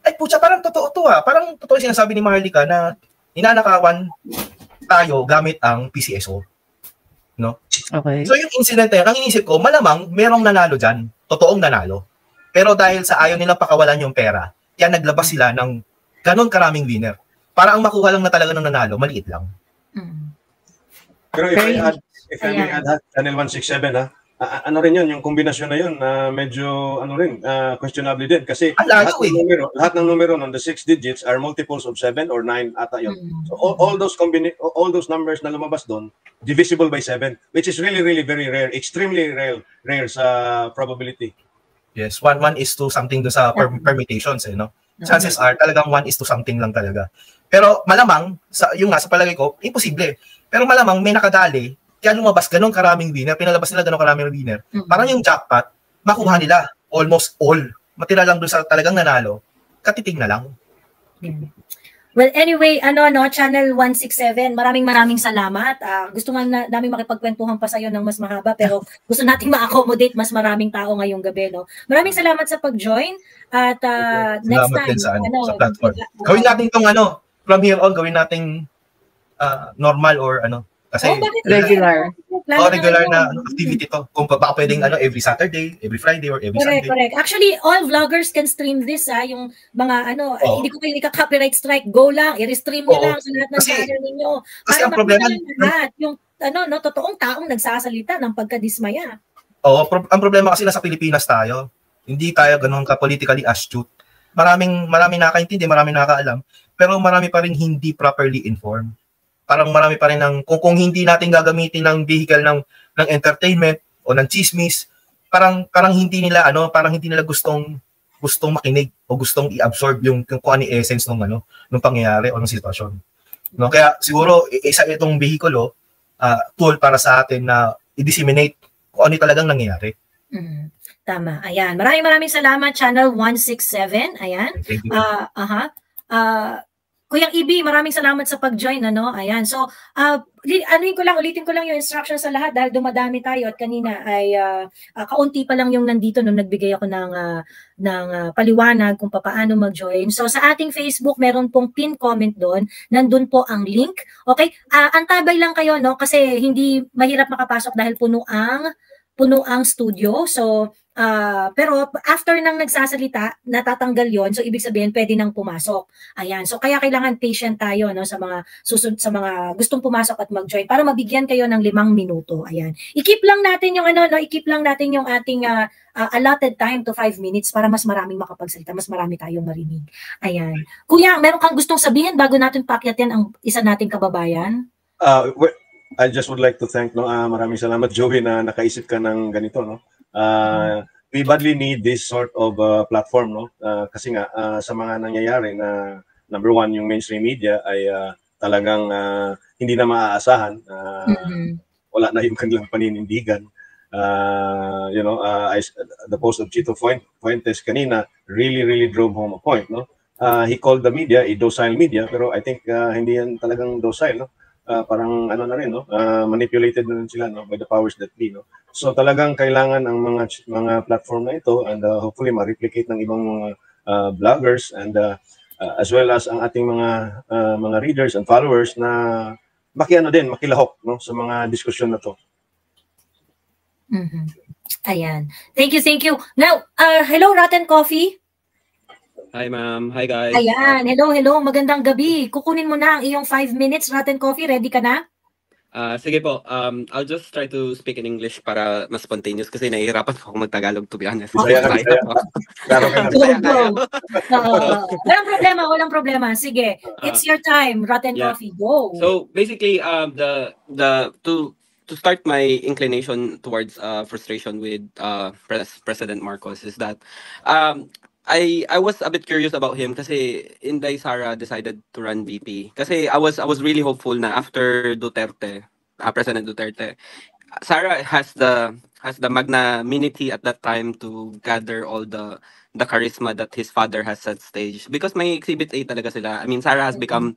Ay putya parang totoo to Parang totoo sinasabi ni Maharlika na ninanakawan tayo gamit ang PCSO. No? Okay. So yung incident na yun, ang inisip ko, malamang merong nanalo dyan. Totoong nanalo. Pero dahil sa ayaw nilang pakawalan yung pera, kaya naglabas sila ng ganon karaming winner. Para ang makuha lang na talaga ng nanalo, maliit lang. Pero if I may add, Channel 167 ano rin yun, yung kombinasyon na yun, medyo questionable din. Kasi lahat ng numero on the 6 digits are multiples of 7 or 9 ata yun. So all those numbers na lumabas doon, divisible by 7, which is really, really very rare, extremely rare sa probability. Yes, 1 is to something do sa permutations no? Chances are talagang 1 is to something lang talaga. Pero malamang, sa palagay ko, imposible. Pero malamang may nakadali, kaya lumabas ganun karaming winner, pinalabas nila ganun karaming winner. Parang yung jackpot, makuha nila almost all. Matira lang doon sa talagang nanalo, katiting na lang. Well, anyway, Channel 167, maraming salamat. Gusto nga namin makipagkwentuhan pa sa'yo ng mas mahaba, pero gusto nating ma-accommodate mas maraming tao ngayong gabi, no? Maraming salamat sa pag-join at next Salamat time, din sa platform. Gawin natin tong from here on, gawin nating normal or kasi regular. Regular na activity to. Kung baka pwedeng every Saturday, every Friday, or every Sunday. Correct. Actually, all vloggers can stream this, yung mga hindi ko kayo ika-copyright strike, go lang, i-restream nyo lang sa lahat ng channel ninyo. Kasi ang problema, lahat, yung totoong taong nagsasalita ng pagkadismaya. Ang problema kasi nasa Pilipinas tayo. Hindi tayo ganun ka-politically astute. Maraming nakakaintindi, maraming nakakaalam, pero marami pa rin hindi properly informed. Parang marami pa rin kung hindi natin gagamitin ng vehicle ng entertainment o ng chismis, parang hindi nila gustong makinig o gustong i-absorb yung kung ano essence ng pangyayari o ng sitwasyon. No, kaya siguro isa itong vehicle tool para sa atin na i-disseminate kung ano talagang nangyayari. Tama. Ayan. Maraming salamat, Channel 167. Ayan. Kuyang Ibi, maraming salamat sa pag-join, Ayan. So, ulitin ko lang yung instructions sa lahat dahil dumadami tayo at kanina ay kaunti pa lang yung nandito nung nagbigay ako ng paliwanag kung paano mag-join. So, sa ating Facebook, meron pong pin comment doon. Nandun po ang link. Okay? Antabay lang kayo, kasi hindi mahirap makapasok dahil puno ang studio. So, pero after nang nagsasalita, natatanggal yon. So, ibig sabihin, pwede nang pumasok. Ayan. So, kaya kailangan patient tayo, sa mga sa mga gustong pumasok at mag-join para mabigyan kayo ng 5 minuto. Ayan. I-keep lang natin yung ating allotted time to 5 minutes para mas maraming makapagsalita, mas marami tayong marinig. Ayan. Kuya, meron kang gustong sabihin bago natin paakyatin ang isa nating kababayan? I just would like to thank, maraming salamat, Joey, na nakaisip ka ng ganito, we badly need this sort of platform, kasi nga sa mga nangyayari na number one, yung mainstream media ay talagang hindi na maaasahan, wala na yung kanilang paninindigan. The post of Chito Fuentes kanina really drove home a point, he called the media a docile media, pero I think hindi yan talagang docile, parang manipulated na rin sila, by the powers that be, So talagang kailangan ang mga platform na ito and hopefully ma-replicate ng ibang mga bloggers and as well as ang ating mga readers and followers na makilahok, sa mga diskusyon na to. Ayan. Thank you. Now, hello Rotten Coffee. Hi ma'am. Hi guys. Ayan. Hello. Magandang gabi. Kukunin mo na ang iyong 5 minutes. Rotten Coffee, ready ka na? Sige po. I'll just try to speak in English para mas spontaneous kasi nahihirapan ako mag-Tagalog, to be honest. Walang problema. Sige. It's your time, Rotten Coffee. Go. So basically, to start my inclination towards frustration with President Marcos is that I was a bit curious about him kasi Inday Sara decided to run VP. Kasi I was really hopeful na after Duterte, President Duterte, Sara has the magnanimity at that time to gather all the charisma that his father has set stage. Because may exhibit A talaga sila. I mean, Sara has become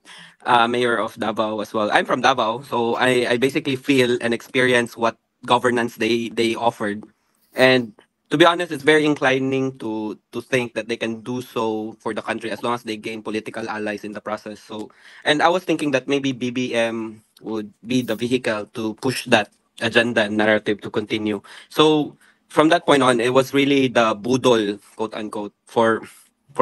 mayor of Davao as well. I'm from Davao, so I basically feel and experience what governance they offered. And to be honest, it's very inclining to think that they can do so for the country as long as they gain political allies in the process. So, and I was thinking that maybe BBM would be the vehicle to push that agenda and narrative to continue. So, from that point on, it was really the budol, quote unquote, for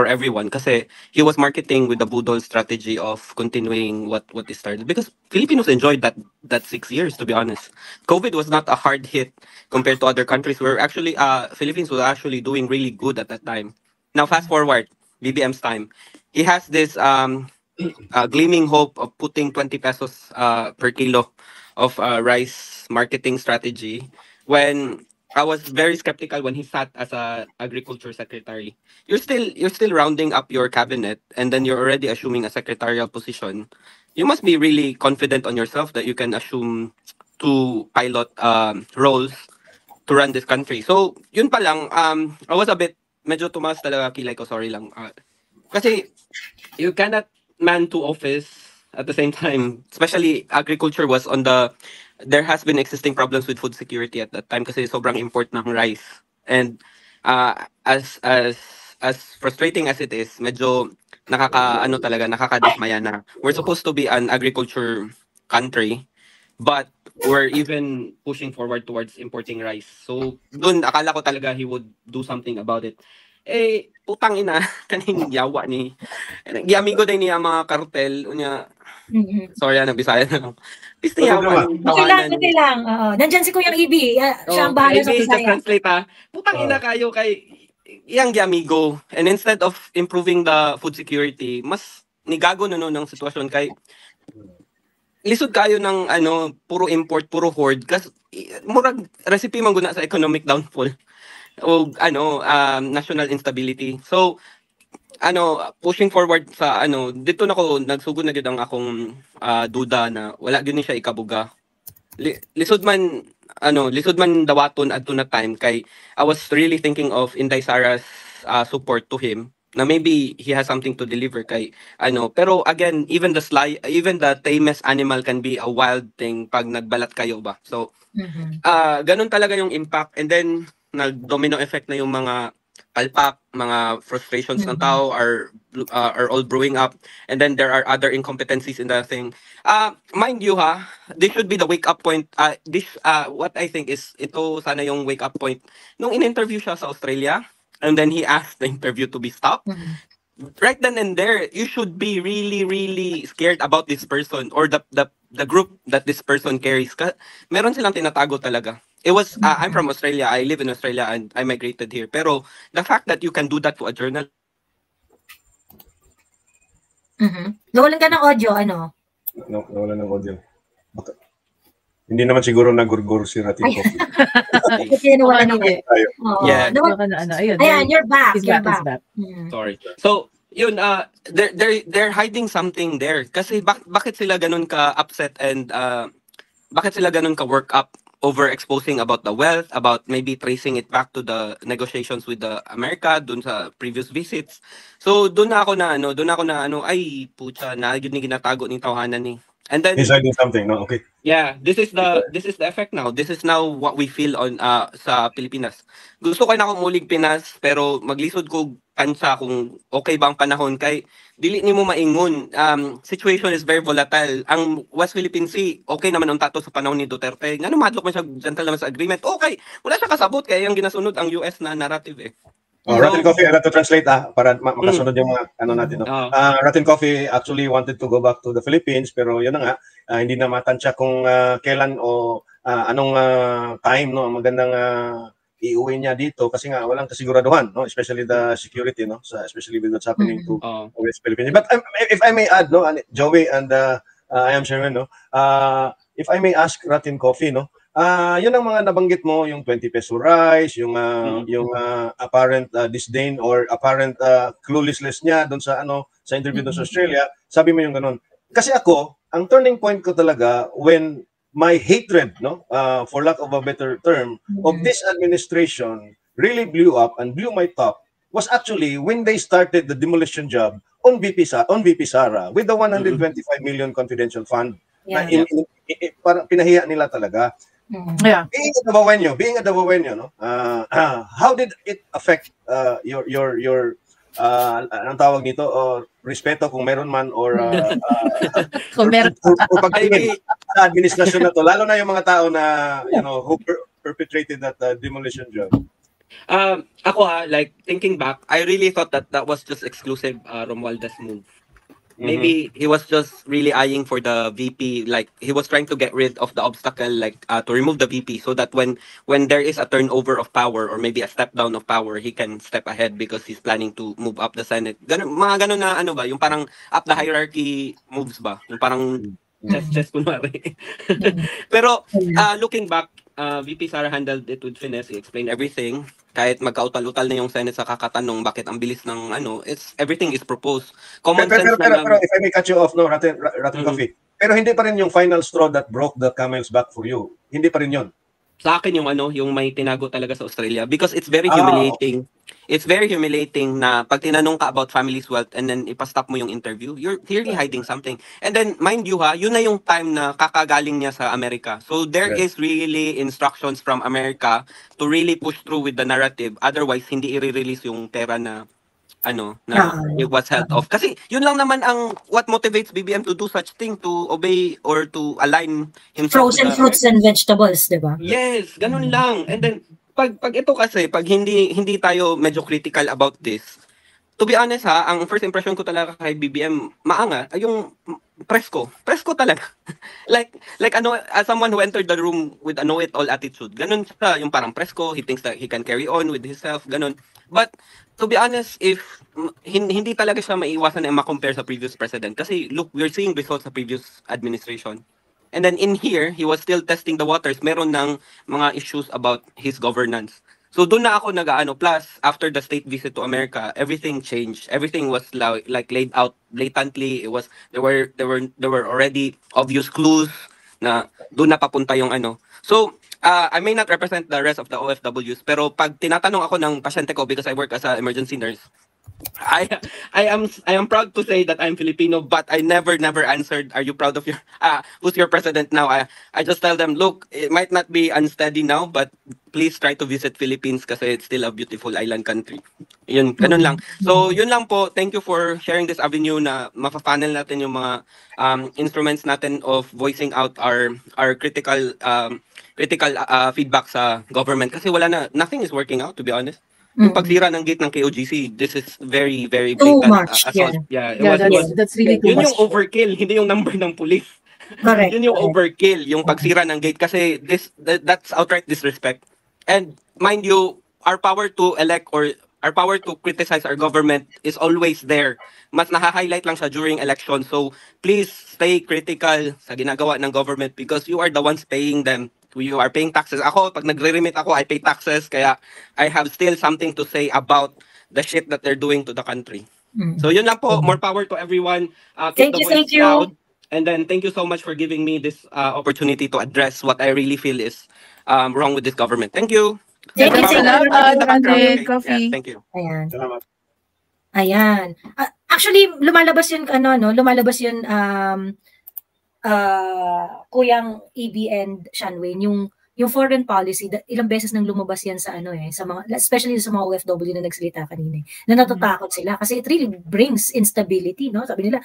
everyone. Kasi he was marketing with the budol strategy of continuing what he started. Because Filipinos enjoyed that 6 years, to be honest. COVID was not a hard hit compared to other countries where actually Philippines was actually doing really good at that time. Now fast forward, BBM's time. He has this gleaming hope of putting 20 pesos per kilo of rice marketing strategy when I was very skeptical when he sat as a agriculture secretary. You're still rounding up your cabinet and then you're already assuming a secretarial position. You must be really confident on yourself that you can assume 2 pilot roles to run this country. So, yun pa lang, I was a bit, medyo tumaas talaga kilay ko, sorry lang. Kasi you cannot man to office at the same time, especially agriculture was on there has been existing problems with food security at that time kasi sobrang import ng rice. And as frustrating as it is, medyo nakakadismaya na. We're supposed to be an agriculture country, but we're even pushing forward towards importing rice. So, dun akala ko talaga he would do something about it. Eh, putang ina, kaning yawa ni. Giamigo din niya mga kartel. Unya, sorry, Bisaya na lang. Piste yawa. Okay lang. Nandyan si Kuyang Ibi. Siya ang bahala sa Bisaya. Translate ha. Putang ina kayo kay yang giamigo. And instead of improving the food security, mas nigago na ng sitwasyon kay lisod kayo ng puro import, puro hoard. Kasi murag recipe man guna sa economic downfall. O national instability. So pushing forward sa dito nako nagsugod na gid ang akong duda na wala gyud ni siya ikabuga. Lisod man dawaton adto na time kay I was really thinking of Inday Sara's support to him na maybe he has something to deliver kay pero again even the tamest animal can be a wild thing pag nagbalat kayo ba. So ganun talaga yung impact, and then nag-domino effect na yung mga palpak, mga frustrations ng tao are all brewing up, and then there are other incompetencies in the thing. Mind you this should be the wake up point. What I think is ito sana yung wake up point nung in-interview siya sa Australia, and then he asked the interview to be stopped. Right then and there, you should be really, really scared about this person or the group that this person carries. Meron silang tinatago talaga. It was, I'm from Australia, I live in Australia, and I migrated here. Pero the fact that you can do that to a journal. Nawalan ka ng audio, No, nawalan ng audio. Okay. Hindi naman siguro nagurgur si Ratin Coffee. Kasi nawalan ng audio. Yeah. Ayan, you're back. Sorry. So, yun, they're hiding something there. Kasi bakit sila ganun ka upset and bakit sila ganun ka work up over exposing about the wealth, about maybe tracing it back to the negotiations with the America dun sa previous visits. So doon na ako na ay pucha na yun ni ginatago ni tawanan ni. And then he's hiding something, no? Okay. Yeah, this is the effect now. This is now what we feel on sa Pilipinas. Gusto ko na akong mulig Pinas pero maglisod ko kansa kung okay ba ang panahon kay dili nimo maingon. Situation is very volatile. Ang West Philippine Sea okay naman ang tato sa panahon ni Duterte. Ngano madlok man siya gentleman sa agreement. Okay, wala siya kasabot kay ang ginasunod ang US na narrative eh. Ratin Coffee, I have to translate para makasunod yung mga natin. No? Ratin Coffee actually wanted to go back to the Philippines pero yun na nga, hindi na matansya kung kailan o anong time no magandang iuwi niya dito kasi nga walang kasiguraduhan, no? Especially the security, no? Especially with what's happening to West Philippines. But if I may add, no, Joey and I am Sherman, no? If I may ask Ratin Coffee, no? Yun ang mga nabanggit mo, yung 20 peso rice, yung apparent disdain or apparent cluelessness niya doon sa sa interview doon sa Australia. Sabi mo yung ganun. Kasi ako, ang turning point ko talaga when my hatred, no, for lack of a better term, of this administration really blew up and blew my top was actually when they started the demolition job on VP Sara with the 125 million confidential fund. Parang pinahiya nila talaga. Yeah. Being a Dabawenyo, no? How did it affect your anong tawag nito, or respeto kung meron man or kung meron pagtingin sa administrasyon na to, lalo na yung mga tao na who perpetrated that demolition job? Ako like thinking back, I really thought that was just exclusive Romualdez move. Maybe he was just really eyeing for the VP, like he was trying to get rid of the obstacle, like to remove the VP, so that when there is a turnover of power or maybe a step down of power, he can step ahead because he's planning to move up the Senate. Mga ganun na ba, yung parang up the hierarchy moves ba, yung parang chess kunwari. Pero looking back, VP Sara handled it with finesse. He explained everything. Kahit magkautal-utal na yung Senate sa kakatanong bakit ang bilis ng everything is proposed. Common sense pero if I may cut you off, no, Ratin Coffee. Pero hindi pa rin yung final straw that broke the camel's back for you. Hindi pa rin yun. sa akin yung yung may tinago talaga sa Australia because it's very humiliating. It's very humiliating na pag tinanong ka about family's wealth and then ipastop mo yung interview, you're clearly hiding something. And then, mind you yun na yung time na kakagaling niya sa Amerika. So there is really instructions from America to really push through with the narrative. Otherwise, hindi i-release yung pera na it was held off. Kasi yun lang naman ang what motivates BBM to do such thing, to obey or to align himself. Frozen fruits and vegetables, di ba? Yes, ganun lang. And then, pag ito kasi, pag hindi tayo medyo critical about this, to be honest ang first impression ko talaga kay BBM, maanga, yung presko talaga. like as someone who entered the room with a know-it-all attitude, ganun siya, yung parang presko, he thinks that he can carry on with himself, ganun. But, to be honest, if hindi talaga siya maiwasan na ma-compare sa previous president, kasi look, we're seeing results sa previous administration. And then in here, he was still testing the waters. Meron ng mga issues about his governance. So doon na ako plus after the state visit to America, everything changed. Everything was like laid out blatantly. It was there were already obvious clues na doon na papunta yung So I may not represent the rest of the OFWs, pero pag tinatanong ako ng pasyente ko because I work as an emergency nurse, I am proud to say that I'm Filipino, but I never answered, are you proud of your who's your president now? I just tell them, look, it might not be unsteady now, but please try to visit Philippines kasi it's still a beautiful island country. Yun, ganun lang. So, yun lang po. Thank you for sharing this avenue na mapapanel natin yung mga instruments natin of voicing out our critical feedback sa government kasi nothing is working out, to be honest. Yung pagsira ng gate ng KOGC, this is very, very too much. That's really too much. Yun yung overkill, hindi yung number ng police. Correct. Yun yung overkill, yung pagsira ng gate kasi that's outright disrespect. And mind you, our power to elect or our power to criticize our government is always there. Mas naha-highlight lang siya during election. So please stay critical sa ginagawa ng government because you are the ones paying them. You are paying taxes. Ako, pag nagre-remit ako, I pay taxes. Kaya I have still something to say about the shit that they're doing to the country. So yun lang po. More power to everyone. Thank you. Loud. And then thank you so much for giving me this opportunity to address what I really feel is wrong with this government. Thank you. Thank you. Coffee. Yeah, thank you. Ayan. Salamat. Ayan. Actually, lumalabas yun, Kuyang EB and Shanwayne, yung foreign policy, ilang beses nang lumabas yan sa sa mga, especially sa mga OFW na nagsalita kanina, na natatakot sila kasi it really brings instability, no? Sabi nila,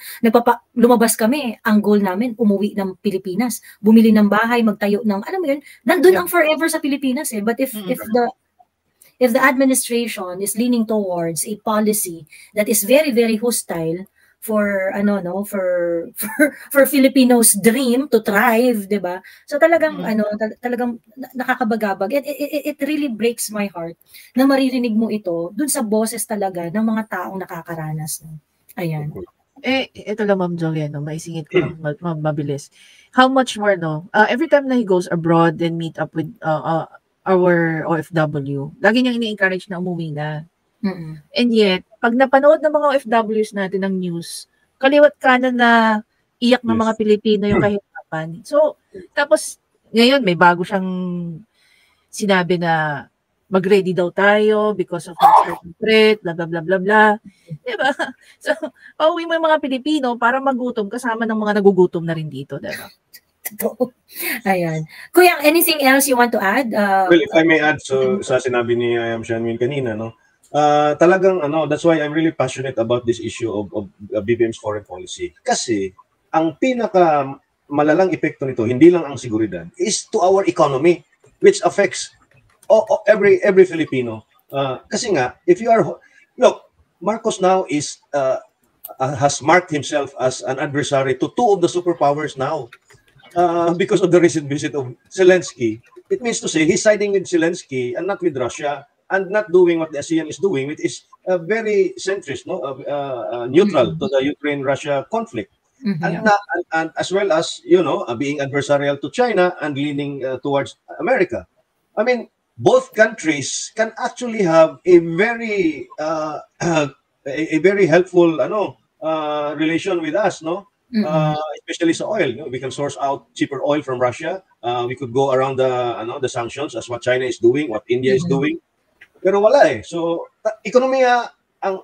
lumabas kami, ang goal namin, umuwi ng Pilipinas, bumili ng bahay, magtayo ng, alam mo yun, nandun ang forever sa Pilipinas But if the administration is leaning towards a policy that is very, very hostile for for Filipinos' dream to thrive, 'di ba? So talagang talagang nakakabagabag. It really breaks my heart na maririnig mo ito dun sa boses talaga ng mga taong nakakaranas. Ayan. Ito lang, Ma'am Jolene, maisingit ko lang mabilis. How much more, every time na he goes abroad and meet up with our OFW, lagi niyang ini-encourage na umuwi na. And yet, pag napanood ng mga OFWs natin ng news, kaliwat kanan na iyak ng mga Pilipino yung kahirapan. So, tapos, ngayon, may bago siyang sinabi na mag-ready daw tayo because of certain threat, blah, blah, blah, blah, blah. Diba? So, pauwi mo yung mga Pilipino para magutom kasama ng mga nagugutom na rin dito. Diba? Ayan. Kuya, anything else you want to add? Well, if I may add, sa sinabi ni Shanwayne kanina, talagang that's why I'm really passionate about this issue of BBM's foreign policy. Kasi ang pinaka malalang epekto nito, hindi lang ang seguridad, is to our economy, which affects every Filipino. Kasi nga, if you are Marcos now has marked himself as an adversary to two of the superpowers now because of the recent visit of Zelensky. It means to say he's siding with Zelensky and not with Russia, and not doing what the ASEAN is doing, which is very centrist, neutral to the Ukraine-Russia conflict. And as well as, being adversarial to China and leaning towards America. I mean, both countries can actually have a very helpful relation with us, especially sa oil. We can source out cheaper oil from Russia. We could go around the sanctions as what China is doing, what India is doing. Pero wala eh. So, ekonomiya,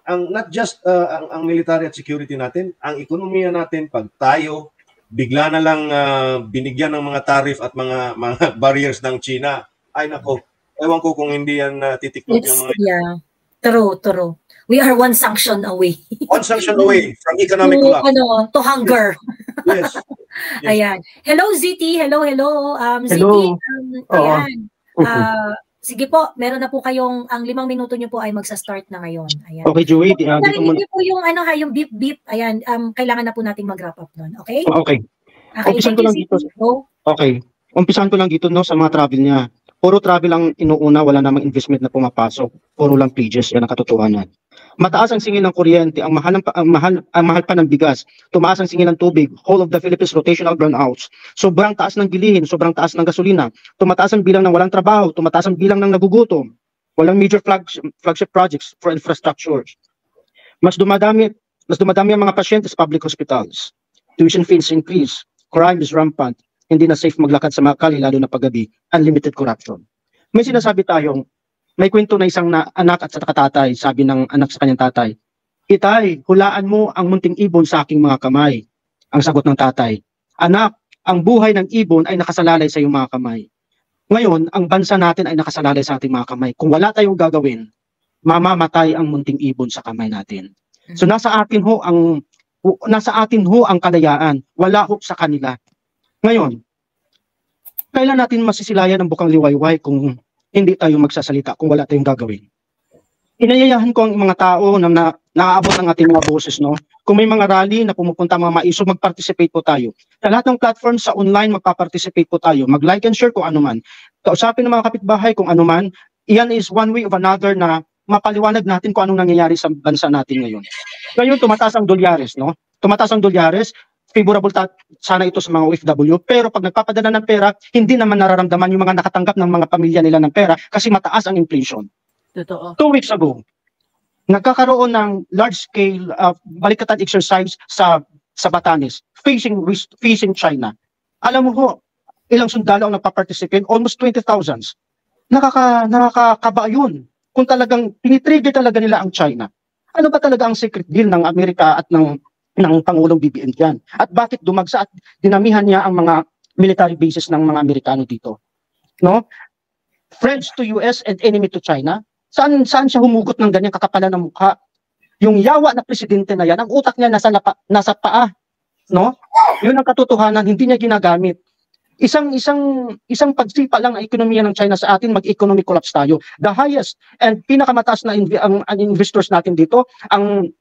not just ang military at security natin, ang ekonomiya natin pag tayo bigla na lang binigyan ng mga tariff at mga barriers ng China, ay nako, ewan ko kung hindi yan titiktok yung mga... Yeah, true. We are one sanction away. One sanction away from economic collapse. To hunger. Yes. Ayan. Hello, ZT. Hello. ZT, ayan. Sige po, meron na po kayong, ang 5 minuto nyo po ay magsa-start na ngayon. Ayan. Okay, Joey. Narinig po yung, yung beep. Ayan, kailangan na po nating mag-wrap up nun. Okay? Okay. Umpisan ko lang dito. Okay. Umpisan ko lang dito sa mga travel niya. Puro travel ang inuuna, wala namang investment na pumapasok. Puro lang pages, yan ang katotohanan. Mataas ang singil ng kuryente, ang mahal pa ng bigas. Tumaas ang singil ng tubig, whole of the Philippines rotational burnouts. Sobrang taas ng bilihin, sobrang taas ng gasolina. Tumataas ang bilang ng walang trabaho, tumataas ang bilang ng nagugutom. Walang major flagship projects for infrastructure. Mas dumadami ang mga pasyente sa public hospitals. Tuition fees increase, crime is rampant. Hindi na safe maglakad sa mga kali, lalo na paggabi, unlimited corruption. May sinasabi tayong, may kwento na isang anak at sa tatay, sabi ng anak sa kanyang tatay, "Itay, hulaan mo ang munting ibon sa aking mga kamay." Ang sagot ng tatay, "Anak, ang buhay ng ibon ay nakasalalay sa iyong mga kamay." Ngayon, ang bansa natin ay nakasalalay sa ating mga kamay. Kung wala tayong gagawin, mamamatay ang munting ibon sa kamay natin. So nasa atin ho ang kalayaan, wala ho sa kanila. Ngayon, kailan natin masisilayan ang bukang liwayway kung hindi tayo magsasalita, kung wala tayong gagawin? Inayayahan ko ang mga tao na naaabot ng ating mga boses, no? Kung may mga rally na pumupunta mga maiso, mag-participate po tayo. Sa lahat ng platform sa online, magpa-participate po tayo. Mag-like and share kung ano man. Kausapin ng mga kapitbahay kung ano man. Iyan is one way of another na mapaliwanag natin kung anong nangyayari sa bansa natin ngayon. Ngayon, tumataas ang dolyares, no? Tumataas ang dolyares, favorable sana ito sa mga OFW, pero pag nagpapadala ng pera, hindi naman nararamdaman yung mga nakatanggap ng mga pamilya nila ng pera kasi mataas ang inflation. Totoo. 2 weeks ago, nagkakaroon ng large-scale balikatan exercise sa Batanes, facing China. Alam mo ho, ilang sundalo ang nagpa-participate, almost 20,000. Nakakaba yun kung talagang pinitrigger talaga nila ang China. Ano ba talaga ang secret deal ng Amerika at ng Pangulong BBM dyan? At bakit dumagsa at dinamihan niya ang mga military bases ng mga Amerikano dito? No? Friends to US and enemy to China? Saan siya humugot ng ganyang kakapalan ng mukha? Yung yawa na presidente na yan, ang utak niya nasa paa. No? Yun ang katotohanan, hindi niya ginagamit. Isang pagsipa lang ang ekonomiya ng China sa atin, mag-economic collapse tayo. The highest and pinakamataas na ang investors natin dito, ang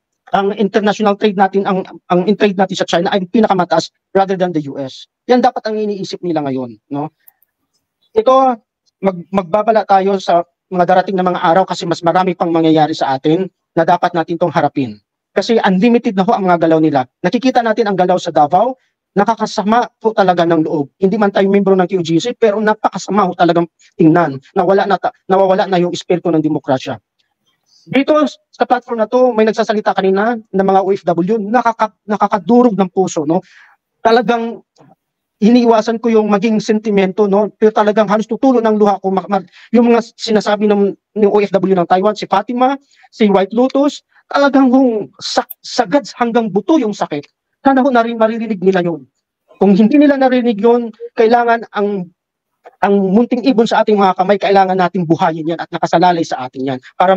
international trade natin, ang trade natin sa China ay pinakamataas rather than the US. Yan dapat ang iniisip nila ngayon, no? Ito, magbabala tayo sa mga darating na mga araw kasi mas marami pang mangyayari sa atin na dapat natin tong harapin. Kasi unlimited na ho ang mga galaw nila. Nakikita natin ang galaw sa Davao, nakakasama po talaga ng loob. Hindi man tayo membro ng QGC, pero napakasama ho talagang tingnan. Nawawala na yung espiritu ng demokrasya. Dito sa platform na to, may nagsasalita kanina ng mga OFW, nakakadurog ng puso, no? Talagang iniiwasan ko yung maging sentimento, no? Pero talagang halos tutulo ng luha ko yung mga sinasabi ng OFW ng Taiwan, si Fatima, si White Lotus, talagang sagad hanggang buto yung sakit. Sana ho maririnig nila yun. Kung hindi nila narinig yun, kailangan ang munting ibon sa ating mga kamay, kailangan nating buhayin yan at nakasalalay sa atin yan para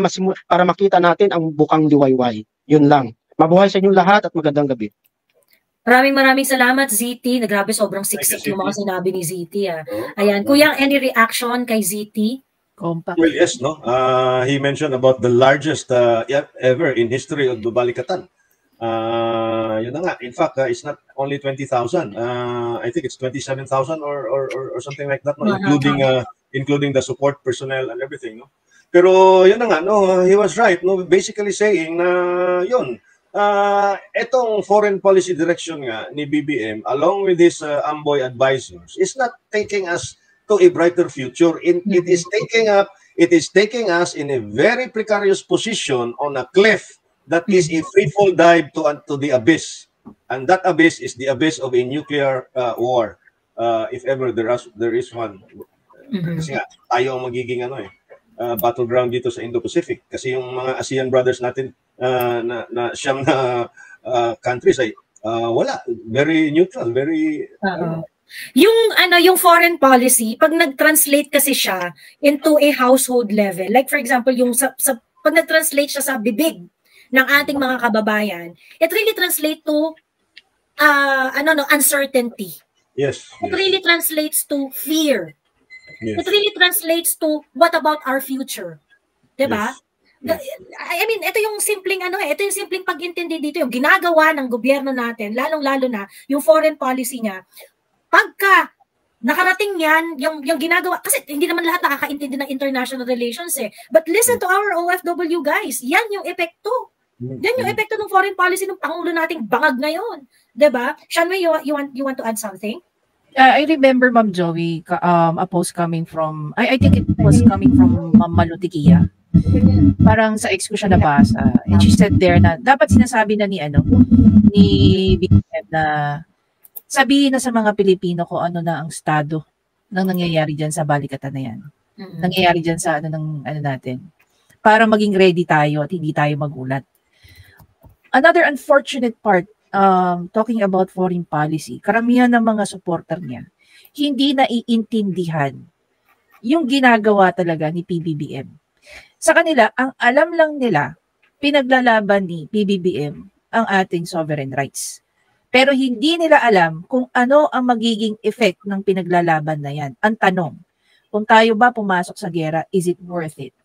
makita natin ang bukang liwayway. Yun lang. Mabuhay sa inyong lahat at magandang gabi. Maraming salamat, ZT. Grabe, sobrang siksik yung mga sinabi ni ZT. Ayan. Kuya, any reaction kay ZT? Compact. Well, yes, no? He mentioned about the largest ever in history of Balikatan. Yun na nga. In fact, it's not only 20,000. I think it's 27,000 or something like that, no? Including the support personnel and everything, no? Pero yun na nga, no, he was right, no, basically saying na yun, etong foreign policy direction nga ni BBM along with his Amboy advisors is not taking us to a brighter future. It is taking us in a very precarious position on a cliff that is a free fall dive to the abyss. And that abyss is the abyss of a nuclear war. If ever there is one. Kasi nga, tayo ang magiging battleground dito sa Indo-Pacific. Kasi yung mga ASEAN brothers natin na siyam na countries ay wala. Very neutral, very... Yung foreign policy, pag nag-translate kasi siya into a household level, like for example, yung pag nag-translate siya sa bibig ng ating mga kababayan, it really translates to uncertainty. Yes. It really translates to fear. Yes. It really translates to what about our future? Diba? Yes. I mean, ito yung simpleng ito yung simpleng pag-intindi dito, yung ginagawa ng gobyerno natin, lalong-lalo na yung foreign policy niya. Pagka nakarating yan, yung ginagawa, kasi hindi naman lahat nakakaintindi ng international relations But listen to our OFW guys, yan yung epekto. Yan yung epekto ng foreign policy ng Pangulo nating bangag ngayon. Diba? Shanwei, you want to add something? I remember, Ma'am Joey, a post coming from, I think it was coming from Ma'am Malutikia. Parang sa ex ko siya nabasa. And she said there na, dapat sinasabi na ni BBM na, sabihin na sa mga Pilipino kung ano na ang estado ng nangyayari dyan sa balikatan na yan. Nangyayari dyan sa natin. Para maging ready tayo at hindi tayo magulat. Another unfortunate part, talking about foreign policy, karamihan ng mga supporter niya, hindi naiintindihan yung ginagawa talaga ni PBBM. Sa kanila, ang alam lang nila, pinaglalaban ni PBBM ang ating sovereign rights. Pero hindi nila alam kung ano ang magiging effect ng pinaglalaban na yan. Ang tanong, kung tayo ba pumasok sa gera, is it worth it?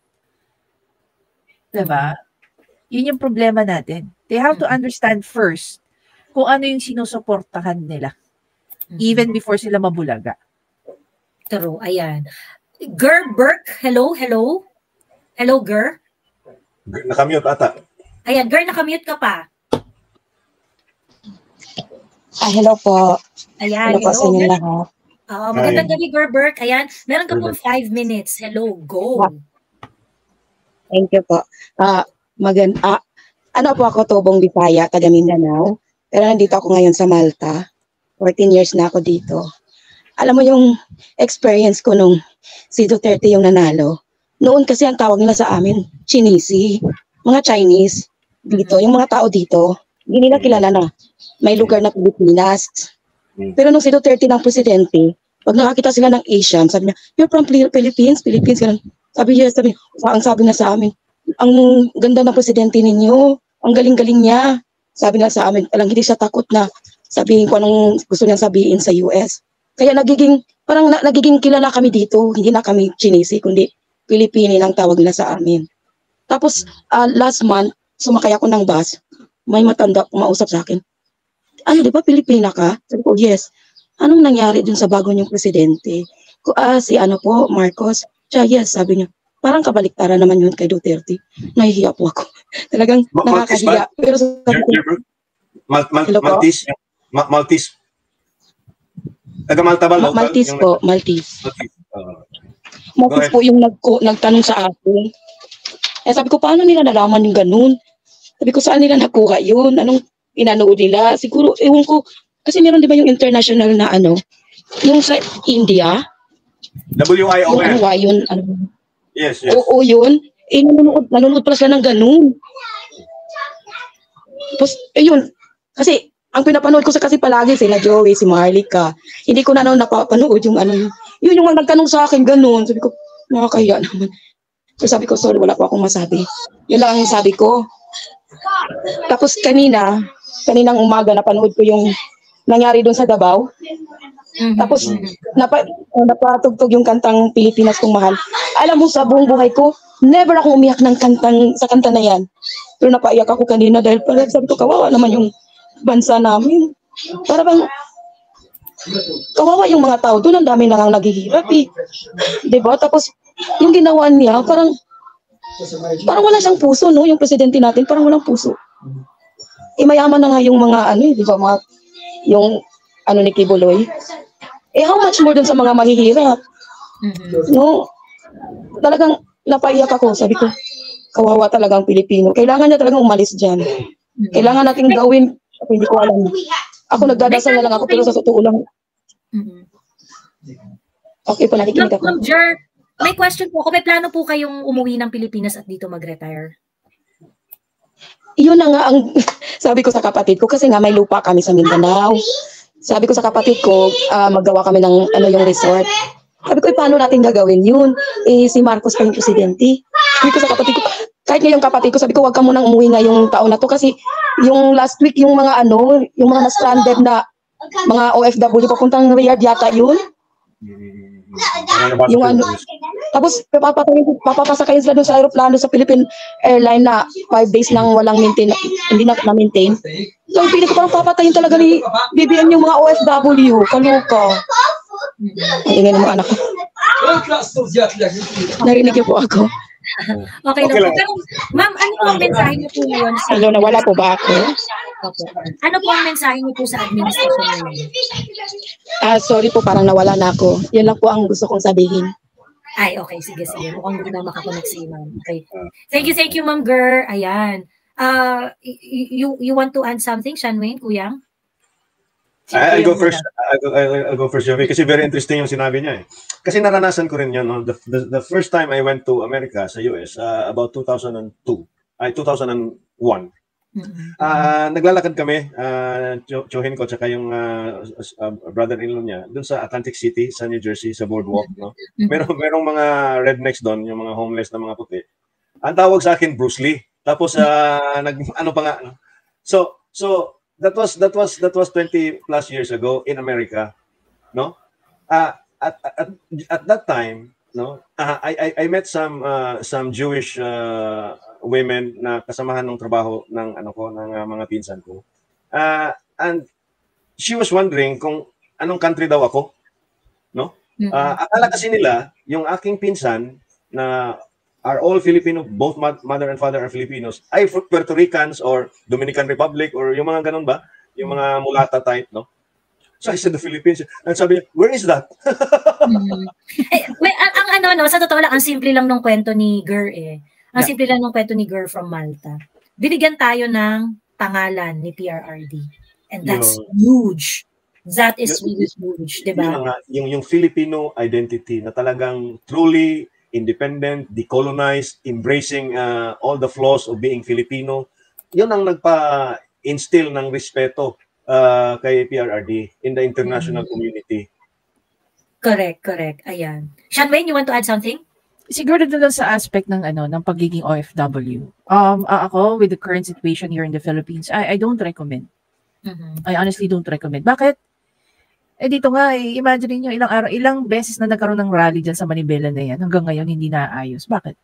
Diba? Yun yung problema natin. They have to understand first kung ano yung sinusuportahan nila. Even before sila mabulaga. True, ayan. Ger Burke, hello? Hello, Ger? Nakamute ata. Ayan, Ger, nakamute ka pa. Hello po. Ayan, hello. Po sa inyo lahat. Magandang gabi, Ger Burke. Ayan, meron ka pong 5 minutes. Hello, go. Thank you po. Ano po ako, Tubong Bisaya, taga Mindanao. Pero nandito ako ngayon sa Malta. 14 years na ako dito. Alam mo yung experience ko nung si Duterte yung nanalo. Noon kasi ang tawag nila sa amin, Chinese, mga Chinese dito. Yung mga tao dito, hindi nila kilala na may lugar na Pilipinas. Pero nung si Duterte ng presidente, pag nakakita sila ng Asian, sabi niya, you're from Philippines? Sabi niya sa amin, ang ganda ng presidente ninyo, ang galing-galing niya. Sabi niya sa amin, alang hindi siya takot na sabihin ko anong gusto niya sabihin sa US. Kaya nagiging kilala kami dito, hindi na kami Chinese, kundi Pilipini lang tawag nila sa amin. Tapos, last month, sumakay ako ng bus, may matanda kumausap sa akin. Ano, di ba Pilipina ka? Sabi ko, yes. Anong nangyari dun sa bago niyong presidente? Si Marcos. Siya, yes, sabi niya. Parang kabaliktaran naman yun kay Duterte. Nahihiya po ako. Talagang nakakahiya. Pero sabi ko, Maltese. Taga Malta ba? Maltese po, Maltese. Maltese po yung nagtanong sa akin. Sabi ko, paano nila nalaman yung ganun? Sabi ko, saan nila nakuha yun? Anong inanood nila? Siguro, ewan ko, kasi meron di ba yung international na yung sa India? WION. Yes. Oo, yun. Nanonood pala sila ng ganun. Tapos, yun. Kasi, ang pinapanood ko kasi palagi sila Joey, si Marlica. Hindi ko na napapanood yung yun yung nagtanong sa akin ganun. Sabi ko, nakakahiya naman. So sabi ko, sorry, wala po akong masabi. Yun lang ang sabi ko. Tapos kaninang umaga, napanood ko yung nangyari doon sa Davao. Tapos, napatugtog yung kantang Pilipinas Kong Mahal. Alam mo, sa buong buhay ko, never ako umiyak sa kanta na yan. Pero napaiyak ako kanina dahil sabi ko, kawawa naman yung bansa namin. Para bang, kawawa yung mga tao doon, ang dami na nga naghihirap eh. Diba? Tapos, yung ginawa niya, parang wala siyang puso, no? Yung presidente natin, parang walang puso. Mayaman na nga yung mga, di ba, yung ni Kibuloy. How much more dun sa mga mahihirap? No? Talagang napaiyak ako. Sabi ko, kawawa talagang Pilipino. Kailangan niya talagang umalis dyan. Kailangan natin gawin Ako hindi ko alam. Ako nagdadasal na lang ako, pero sa totoo lang. Okay po, nakikinig ako. Ma'am Jer, may question po ako. May plano po kayong umuwi ng Pilipinas at dito mag-retire? Yun na nga ang sabi ko sa kapatid ko, kasi nga may lupa kami sa Mindanao. Sabi ko sa kapatid ko, maggawa kami ng yung resort. Sabi ko, paano natin gagawin yun? Si Marcos pa yung presidente. Sabi ko sa kapatid ko, kahit ngayong kapatid ko, sabi ko, wag ka munang umuwi ngayong taon na to kasi yung last week, yung mga yung mga na-stranded na mga OFW, papuntang Riyadh yata yun. Yung tapos papapasakayin sila doon sa aeroplano sa Philippine Airline na 5 days nang walang maintain, hindi na maintain. So pili ko parang papatayin talaga ni BBM yung mga OFW. Kaloka. Ingay ng mga anak ko. Narinig niyo po ako. Okay lang. Pero ma'am, ano po ang mensahe niyo po ngayon sa... Hello, nawala po ba ako? Ano po ang mensahe niyo po sa administration ngayon? Sorry po, parang nawala na ako. Yun lang po ang gusto kong sabihin. Ay, okay. Sige. Mukhang hindi na makakonect si ma'am. Okay. Thank you, ma'am Ger. Ayan. You want to add something, Shanwayne, Kuyang? I'll go first. I'll go first, Jovi, kasi very interesting yung sinabi niya eh. Kasi naranasan ko rin yun. No? The first time I went to America sa US, about 2001. Naglalakad kami, Chohin ko, tsaka yung brother-in-law niya, dun sa Atlantic City, sa New Jersey, sa boardwalk. No? Merong mga rednecks doon, yung mga homeless na mga puti. Ang tawag sa akin, Bruce Lee. Tapos, ano pa nga. No? So, that was 20 plus years ago in America, no? At that time, no, I met some Jewish women na kasamahan ng trabaho ng mga pinsan ko, and she was wondering kung anong country daw ako, no? Akala kasi nila yung aking pinsan na are all Filipino, both mother and father are Filipinos, ay Puerto Ricans or Dominican Republic or yung mga ganun ba? Yung mga mulata type, no? So I said the Philippines. And sabi niya, where is that? Sa totoo lang, ang simple lang ng kwento ni Ger eh. Ang simple lang ng kwento ni Ger from Malta. Binigyan tayo ng pangalan ni PRRD. And that's huge. That is really huge, di ba? Yung Filipino identity na talagang truly independent, decolonized, embracing all the flaws of being Filipino, yun ang nagpa-instill ng respeto kay PRRD in the international community. Correct. Ayan. Shanwayne, you want to add something? Siguro doon sa aspect ng ng pagiging OFW. Ako, with the current situation here in the Philippines, I don't recommend. I honestly don't recommend. Bakit? Dito nga, imagine niyo ilang beses na nagkaroon ng rally dyan sa Manibela na yan. Hanggang ngayon, hindi naayos. Bakit?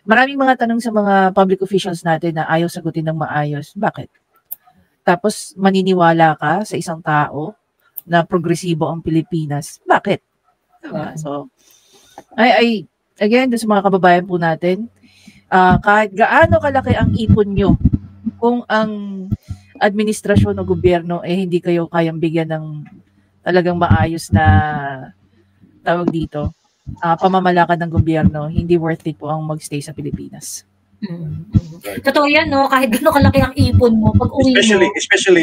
Maraming mga tanong sa mga public officials natin na ayaw sagutin ng maayos. Bakit? Tapos, maniniwala ka sa isang tao na progresibo ang Pilipinas. Bakit? Diba? So, again, sa mga kababayan po natin, kahit gaano kalaki ang ipon nyo, kung ang administrasyon o gobyerno hindi kayo kayang bigyan ng talagang maayos na tawag dito, pamamalakad ng gobyerno, hindi worth it po ang magstay sa Pilipinas. Totoo yan, no? Kahit gano'n kalaki ang ipon mo, pag uwi mo, especially,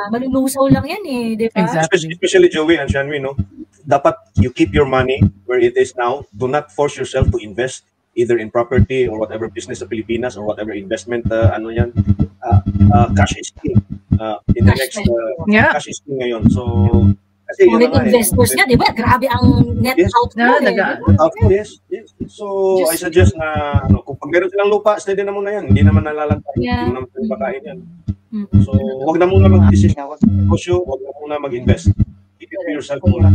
malulusaw lang yan eh, di ba? Exactly. Especially Joey and Shanwi, no? Dapat you keep your money where it is now. Do not force yourself to invest either in property or whatever business sa Pilipinas or whatever investment, cash is king. In the next, cash is king ngayon. So, kasi foreign investors nga, di ba? Grabe ang net outflow. Yes. So, I suggest na, kung pag meron silang lupa, steady na muna yan. Hindi naman nalalantay. Hindi naman pakain yan. So, wag na muna mag-decision. Wag na muna mag-invest. Keep it to yourself muna.